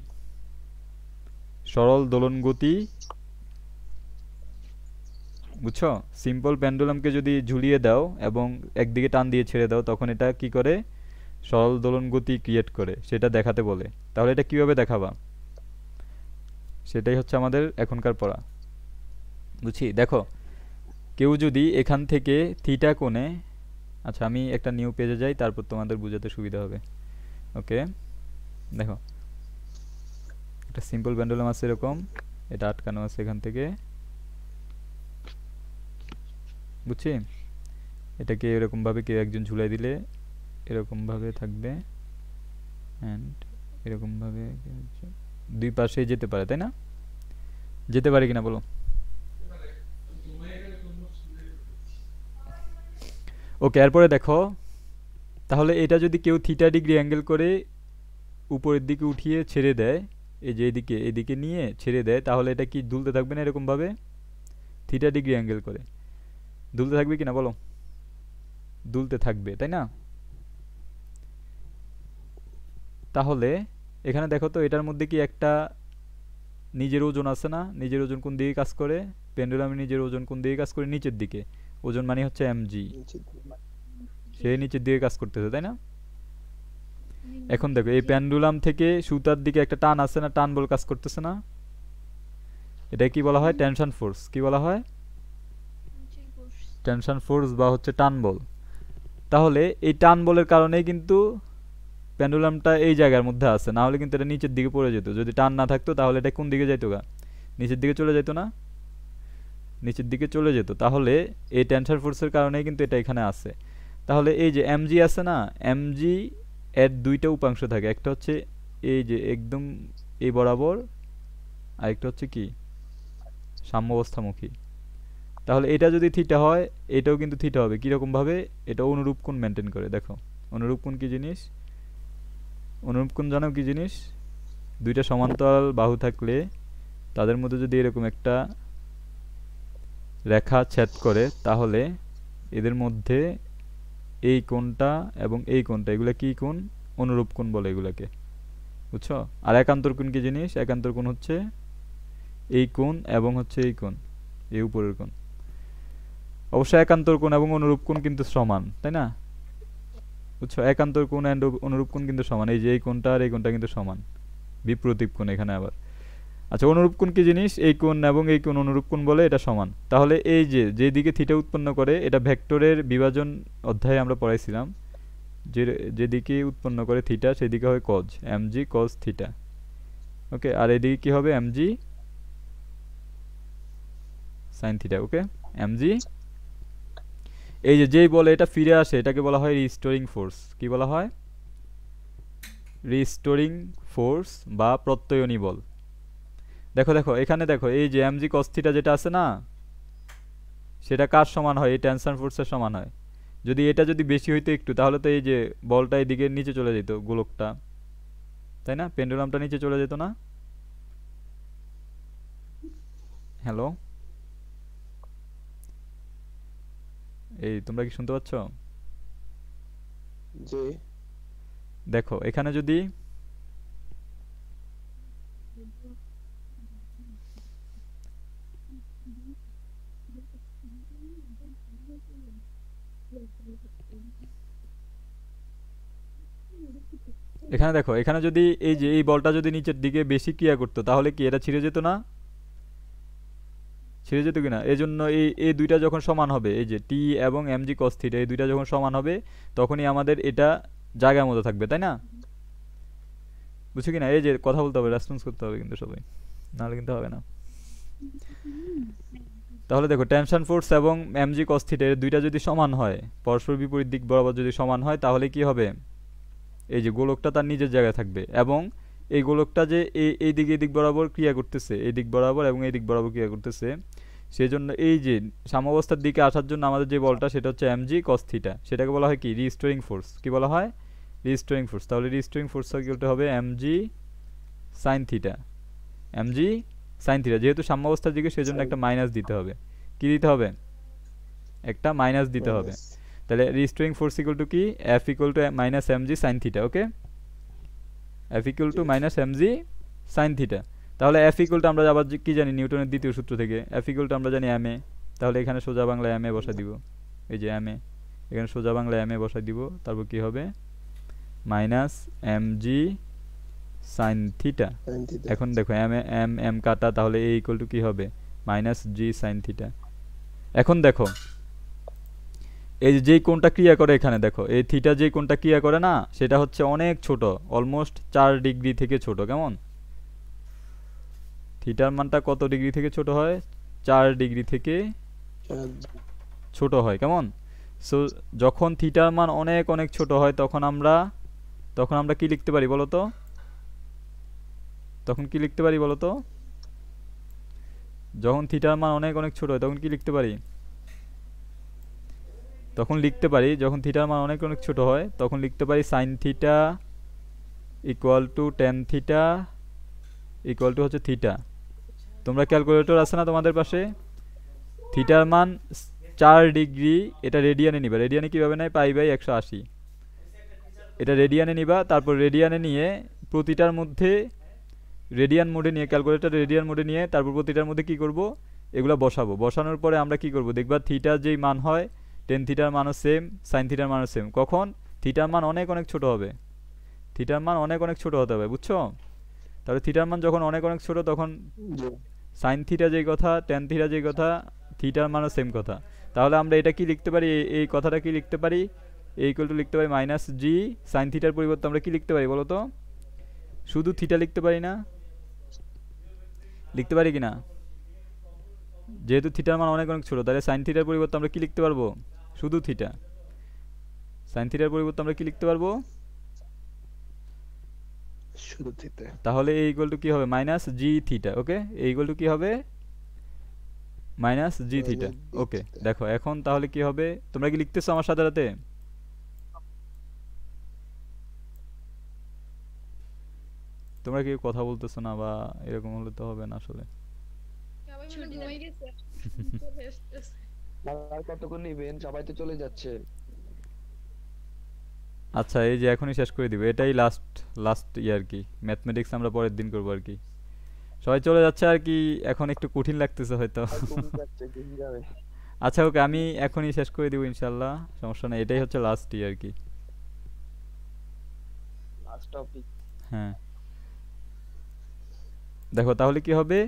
সরল দোলন গতি বুঝছো সিম্পল পেন্ডুলামকে যদি ঝুলিয়ে দাও এবং একদিকে টান দিয়ে ছেড়ে দাও তখন এটা কি করে সরল দোলন গতি ক্রিয়েট করে সেটা দেখাতে বলে তাহলে এটা কিভাবে দেখাবা সেটাই হচ্ছে আমাদের এখনকার পড়া বুঝছি দেখো কেউ যদি এখান থেকে থিটা কোণে আচ্ছা আমি একটা নিউ পেজে যাই তারপর তোমাদের বোঝাতে সুবিধা হবে ওকে দেখো একটা সিম্পল পেন্ডুলাম আছে এরকম এটা আটকানো আছে এখান থেকে বুঝছি এটাকে এরকম ভাবে কেউ একজন ঝুলাই দিলে এরকম ভাবে থাকবে এন্ড এরকম ভাবে দুই পাশে যেতে পারে তাই না যেতে পারে কিনা বলো ওকে এরপরে দেখো তাহলে এটা যদি কেউ থিটা ডিগ্রি অ্যাঙ্গেল করে উপরের দিকে উঠিয়ে ছেড়ে দেয় এই যে এদিকে নিয়ে ছেড়ে দেয় তাহলে এটা কি দুলতে থাকবে না এরকম ভাবে থিটা ডিগ্রি অ্যাঙ্গেল করে দুলতে থাকবে কিনা বলো দুলতে থাকবে তাই না তাহলে এখানে দেখো তো এটার মধ্যে কি একটা নিজের ওজন আছে না নিজের ওজন কোন দিকে কাজ করে পেন্ডুলামের নিজের ওজন কোন দিকে কাজ করে নিচের দিকে ওজন মানে হচ্ছে এমজি সে নিচের দিকে কাজ করতেছে তাই না এখন দেখো এই পেন্ডুলাম থেকে সুতার দিকে একটা টান আছে না টান বল কাজ করতেছে না এটা কি বলা হয় টেনশন ফোর্স কি বলা হয় টেনশন ফোর্স বা হচ্ছে টান বল তাহলে এই টান বলের কারণেই কিন্তু পেন্ডুলামটা এই জায়গার মধ্যে আছে না হলে কিন্তু এটা নিচের দিকে পড়ে যেত যদি টান না থাকতো তাহলে এটা কোন দিকে যাইতো গা নিচের দিকে চলে যেত না নিচের দিকে চলে যেত তাহলে এই টেনশন ফোর্সের কারণেই কিন্তু এটা এখানে আছে তাহলে এই যে এমজি আছে না এমজি এর দুইটা উপাংশ থাকে একটা হচ্ছে এই যে একদম এই বরাবর আর একটা হচ্ছে কি সাম্যাবস্থামুখী তাহলে এটা যদি থিটা হয় এটাও কিন্তু থিটা হবে কিরকম ভাবে এটা অনুরূপ কোণ মেনটেন করে দেখো অনুরূপ কোণ কি জিনিস অনুরূপ কোণ জানো কি জিনিস দুইটা সমান্তরাল বাহু থাকলে তাদের মধ্যে যদি এরকম একটা রেখা ছেদ করে তাহলে এদের মধ্যে এই কোণটা এবং এই কোণটা এগুলা কি কোণ অনুরূপ কোণ বলে এগুলাকে বুঝছো আর একান্তর কোণ কি জিনিস একান্তর কোণ হচ্ছে এই কোণ এবং হচ্ছে এই কোণ এই উপরের কোণ অবশ্য একান্তর কোণ এবং অনুরূপ কোণ কিন্তু সমান তাই না বুঝছো একান্তর কোণ এন্ড অনুরূপ কোণ কিন্তু সমান এই যে এই কোণটা আর এই কোণটা কিন্তু সমান বিপরীত কোণ এখানে আবার আচ্ছা অনুরূপ কোণ কি জিনিস এই কোণ এবং এই কোণ অনুরূপ কোণ বলে এটা সমান তাহলে এই যে যেদিকে থিটা উৎপন্ন করে এটা ভেক্টরের বিভাজন অধ্যায়ে আমরা পড়াইছিলাম যেদিকে উৎপন্ন করে থিটা সেদিকে হয় cos mg cos theta okay আর এদিকে কি হবে mg sine theta okay mg এই যে যেই বলে এটা ফিরে আসে এটাকে বলা হয় রিস্টোরিং ফোর্স কি বলা হয় রিস্টোরিং ফোর্স বা প্রত্যয়নী বল দেখো দেখো এখানে দেখো এই যে mg cos থিটা যেটা আছে না, সেটা কার সমান হয়? এই টেনশন ফোর্সের সমান হয়। যদি এটা যদি বেশি হইতো একটু, তাহলে তো এই যে বলটা এদিকে নিচে চলে যেত, গোলকটা, তাই না? পেন্ডুলামটা নিচে চলে যেত না? হ্যালো, এই তোমরা কি শুনতে পাচ্ছ? জি দেখো এখানে যদি এখানে দেখো, এখানে যদি এই যে এই বলটা যদি নিচের দিকে বেশি ক্রিয়া করতো, তাহলে কি এটা ছিঁড়ে যেত না? ছিঁড়ে যেত কিনা? এই জন্য এই এই দুইটা যখন সমান হবে, এই যে টি এবং mg cos থিটা এই দুইটা যখন সমান হবে, তখনই আমাদের এটা জায়গার মতো থাকবে, তাই না? বুঝছো কিনা? এই যে কথা বলতে হবে, রেসপন্স করতে হবে কিন্তু সবাই, নাহলে কিন্তু হবে না। তাহলে দেখো টেনশন ফোর্স এবং mg cos থিটা এর দুইটা যদি সমান হয়, পরস্পর বিপরীত দিক বরাবর যদি সমান হয়, তাহলে কি হবে? এই যে গোলকটা তার নিজের জায়গায় থাকবে, এবং এই গোলকটা যে এই দিক এই দিক বরাবর ক্রিয়া করতেছে, এই দিক বরাবর এবং এই দিক বরাবর ক্রিয়া করতেছে, সেই জন্য এই যে সাম্যাবস্থার দিকে আসার জন্য আমাদের যে বলটা সেটা হচ্ছে mg cos থিটা, সেটাকে বলা হয় কি? Restoring force. কি বলা হয়? Restoring force. তাহলে রিস্টোরিং ফোর্স ইকুয়াল হবে mg sin theta. mg sin theta যেহেতু সাম্যাবস্থার দিকে, সেজন্য একটা মাইনাস দিতে হবে। কি দিতে হবে? একটা মাইনাস দিতে হবে। তাহলে রিস্টোরিং ফোর্স ইকুয়াল টু কি? F equal to minus mg sin theta. Okay, F equal to minus mg sin theta. তাহলে F ইকুয়াল টু আমরা আবার কি জানি নিউটনের দ্বিতীয় সূত্র থেকে? F ইকুয়াল টু আমরা জানি ma। তাহলে এখানে সোজা বাংলায় ma বসাই দিব, এই যে ma, এখানে সোজা বাংলায় ma বসাই দিব। তারপর কি হবে? Minus mg sin theta. এখন দেখো m কাটা, তাহলে a ইকুয়াল টু কি হবে? Minus g sin theta. এখন দেখো এই যে যেই কোণটা ক্রিয়া করে, এখানে দেখো এই থিটা যেই কোণটা ক্রিয়া করে না, সেটা হচ্ছে অনেক ছোট, অলমোস্ট 4 ডিগ্রি থেকে ছোট। কেমন? থিটার মানটা কত ডিগ্রি থেকে ছোট হয়? 4 ডিগ্রি থেকে ছোট হয়। কেমন? সো যখন থিটার মান অনেক অনেক ছোট হয়, তখন আমরা কি লিখতে পারি বলো তো? তখন কি লিখতে পারি বলো তো? যখন থিটার মান অনেক অনেক ছোট হয়, তখন কি লিখতে পারি? তখন লিখতে পারি, যখন থিটার মান অনেক অনেক ছোট হয়, তখন লিখতে পারি sine theta equal to tan theta equal to হচ্ছে থিটা। তোমরা ক্যালকুলেটর আছে না তোমাদের পাশে? থিটার মান 4 ডিগ্রি, এটা রেডিয়ানে নিবা। রেডিয়ানে কিভাবে নেয়? Pi by 180। এটা রেডিয়ানে নিবা, তারপর রেডিয়ানে নিয়ে প্রতিটার মধ্যে রেডিয়ান মোডে নিয়ে, ক্যালকুলেটর রেডিয়ান মোডে নিয়ে, তারপর প্রতিটার মধ্যে কি করব? এগুলা বসাবো। বসানোর পরে আমরা কি করব? দেখবা থিটার যেই মান হয়, টেন থিটার মানও সেম, সাইন থিটার মানও সেম। কখন? থিটার মান অনেক অনেক ছোট হবে। থিটার মান অনেক অনেক ছোট হতে হবে, বুঝছো? তাহলে থিটার মান যখন অনেক অনেক ছোট, তখন সাইন থিটা যেই কথা, টেন থিটা যেই কথা, থিটার মানও সেম কথা। তাহলে আমরা এটা কি লিখতে পারি? এই কথাটা কি লিখতে পারি? এই ইকুয়াল টু লিখতে পারি মাইনাস জি সাইন থিটার পরিবর্তে আমরা কি লিখতে পারি বলো তো? শুধু থিটা লিখতে পারি না? লিখতে পারি কিনা? যেহেতু থিটার মান অনেক অনেক ছোট, তাহলে সাইন থিটার পরিবর্তে আমরা কি লিখতে পারবো? শুধু থিটা। সাইন থিটার পরিবর্তে আমরা কি লিখতে পারবো? শুধু থিটা। তাহলে এই ইকুয়াল টু কি হবে? মাইনাস জি থিটা। ওকে, এই ইকুয়াল টু কি হবে? মাইনাস জি থিটা। ওকে, দেখো এখন তাহলে কি হবে? তোমরা কি লিখতেছো আমার সাথে সাথে? তোমরা কি কথা বলতেছো না, বা এরকম হলে তো হবে না আসলে। সবাই মনে ছুটি ঘুমাই গেছে চলে আসতেছে। আর কতক্ষণ নিবেন? সবাই তো চলে যাচ্ছে। আচ্ছা, এই যে এখনই শেষ করে দিব, এটাই লাস্ট ইয়ার কি ম্যাথমেটিক্স আমরা পরের দিন করবো আর কি। সবাই চলে যাচ্ছে আর কি, এখন একটু কঠিন লাগতেছে হয়তো। আর ঘুম যাচ্ছে, ঘুম যাবে। আচ্ছা ওকে, আমি এখনই শেষ করে দিব ইনশাল্লাহ, সমস্যা নেই। এটাই হচ্ছে লাস্ট ইয়ার কি। Last topic. হ্যাঁ, দেখো তাহলে কি হবে?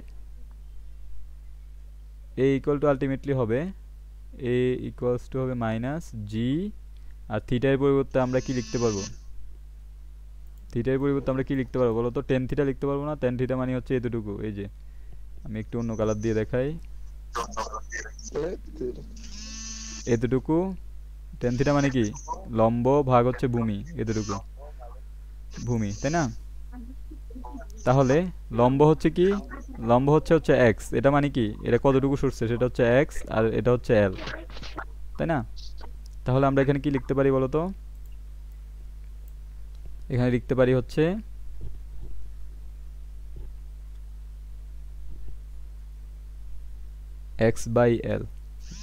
এ ইকুয়াল টু আলটিমেটলি হবে এ ইকুয়ালস টু হবে মাইনাস জি, আর থিটার পরিবর্তে আমরা কি লিখতে পারবো? থিটার পরিবর্তে আমরা কি লিখতে পারবো বলো তো? টেন থিটা লিখতে পারবো না? টেন থিটা মানে হচ্ছে এতটুকু। এই যে আমি একটু অন্য কালার দিয়ে দেখাই, এতটুকু। টেন থিটা মানে কি? লম্ব ভাগ হচ্ছে ভূমি, এতটুকু ভূমি, তাই না? তাহলে লম্ব হচ্ছে কি? লম্ব হচ্ছে এক্স, এটা মানে কি, এটা কতটুকু সরছে সেটা হচ্ছে এক্স, আর এটা হচ্ছে এল, তাই না? তাহলে আমরা এখানে কি লিখতে পারি বলো তো? এখানে লিখতে পারি হচ্ছে এক্স বাই এল।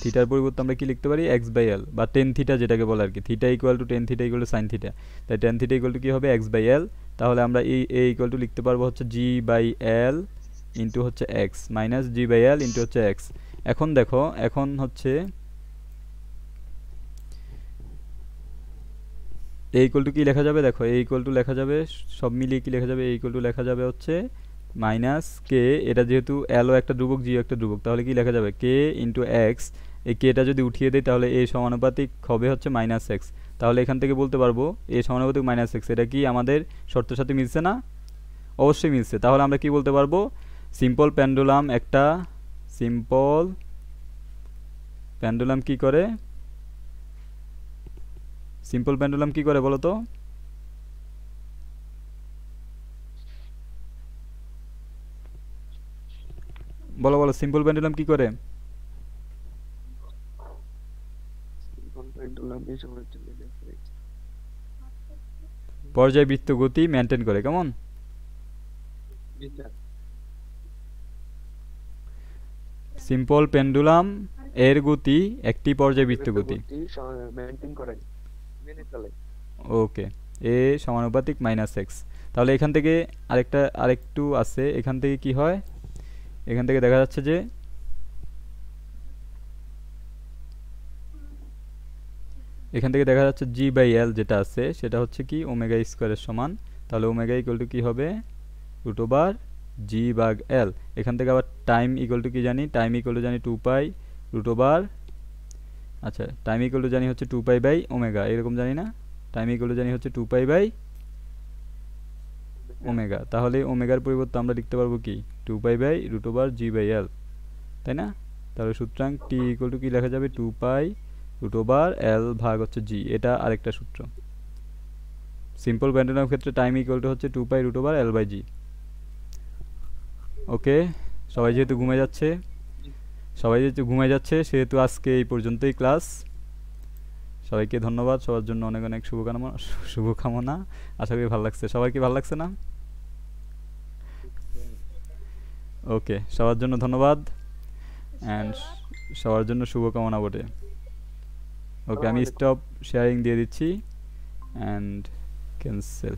থিটার পরিবর্তে আমরা কি লিখতে পারি, এক্স বাই এল, বা টেন থিটা যেটাকে বলে আর কি, theta equal to tan theta equal to sine theta, তাই টেন থিটা ইকুয়াল টু কি হবে, এক্স বাই এল। তাহলে আমরা এই এ ইকুয়াল টু লিখতে পারবো হচ্ছে জি বাই এল ইন্টু হচ্ছে x minus g by l into হচ্ছে এক্স। এখন দেখো, এখন হচ্ছে এ ইকুয়াল টু কি লেখা যাবে, দেখো এ ইকুয়াল টু লেখা যাবে, সব মিলিয়ে কি লেখা যাবে, এ ইকুয়াল টু লেখা যাবে হচ্ছে মাইনাস কে, এটা যেহেতু এলও একটা ধ্রুবক জিও একটা ধ্রুবক, তাহলে কি লেখা যাবে কে ইন্টু এক্স, এই কেটা যদি উঠিয়ে দেয় তাহলে এ সমানুপাতিক হবে হচ্ছে মাইনাস এক্স। তাহলে এখান থেকে বলতে পারবো এ সমানুপাতিক মাইনাস এক্স, এটা কি আমাদের শর্তের সাথে মিলছে না? অবশ্যই মিলছে। তাহলে আমরা কি বলতে পারবো, সিম্পল পেন্ডুলাম, একটা সিম্পল পেন্ডুলাম কি করে, সিম্পল পেন্ডুলাম কি করে বলো তো? বলো বলো, সিম্পল পেন্ডুলাম কি করে? পর্যায়বৃত্ত গতি মেনটেন করে, কেমন? সিম্পল পেন্ডুলাম এর গতি একটি পর্যায়বৃত্ত গতি, মেইনটেইন করে মেনে চলে। ওকে, এ সমানুপাতিক মাইনাস এক্স। তাহলে এখান থেকে আরেকটু আছে, এখান থেকে কি হয়, এখান থেকে দেখা যাচ্ছে যে এখান থেকে দেখা যাচ্ছে জি বাই এল যেটা আছে সেটা হচ্ছে কি ওমেগা স্কোয়ারের সমান। তাহলে ওমেগা ইকুয়াল টু কি হবে, রুট ওভার জি বাগ এল। এখান থেকে আবার টাইম ইকুয়াল টু কি জানি, টাইম ইকুয়াল টু জানি 2 পাই রুট ওভার, আচ্ছা টাইম ইকুয়াল টু জানি হচ্ছে 2 পাই বাই ওমেগা, এরকম জানি না, টাইম ইকুয়াল টু জানি হচ্ছে 2 পাই বাই ওমেগা। তাহলে ওমেগার পরিবর্তে আমরা লিখতে পারবো কি 2 pi by root over g by l, তাই না? তাহলে সুতরাং টি ইকুয়াল টু কি লেখা যাবে, 2 পাই রুট ওভার এল ভাগ হচ্ছে জি, এটা আরেকটা সূত্র। সিম্পল পেন্ডুলাম ক্ষেত্রে টাইম ইকুয়াল টু হচ্ছে 2 পাই রুট ওভার এল বাই জি। ওকে, সবাই যেহেতু ঘুমিয়ে যাচ্ছে সেহেতু আজকে এই পর্যন্তই ক্লাস। সবাইকে ধন্যবাদ, সবার জন্য অনেক অনেক শুভকামনা। আশা করি ভালো লাগছে, সবাই কি ভালো লাগছে না? ওকে, সবার জন্য ধন্যবাদ অ্যান্ড সবার জন্য শুভকামনা বটে। ওকে, আমি স্টপ শেয়ারিং দিয়ে দিচ্ছি অ্যান্ড ক্যান্সেল।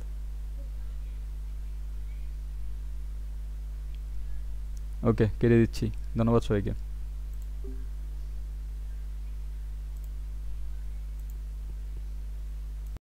ওকে, কেটে দিচ্ছি। ধন্যবাদ সবাইকে।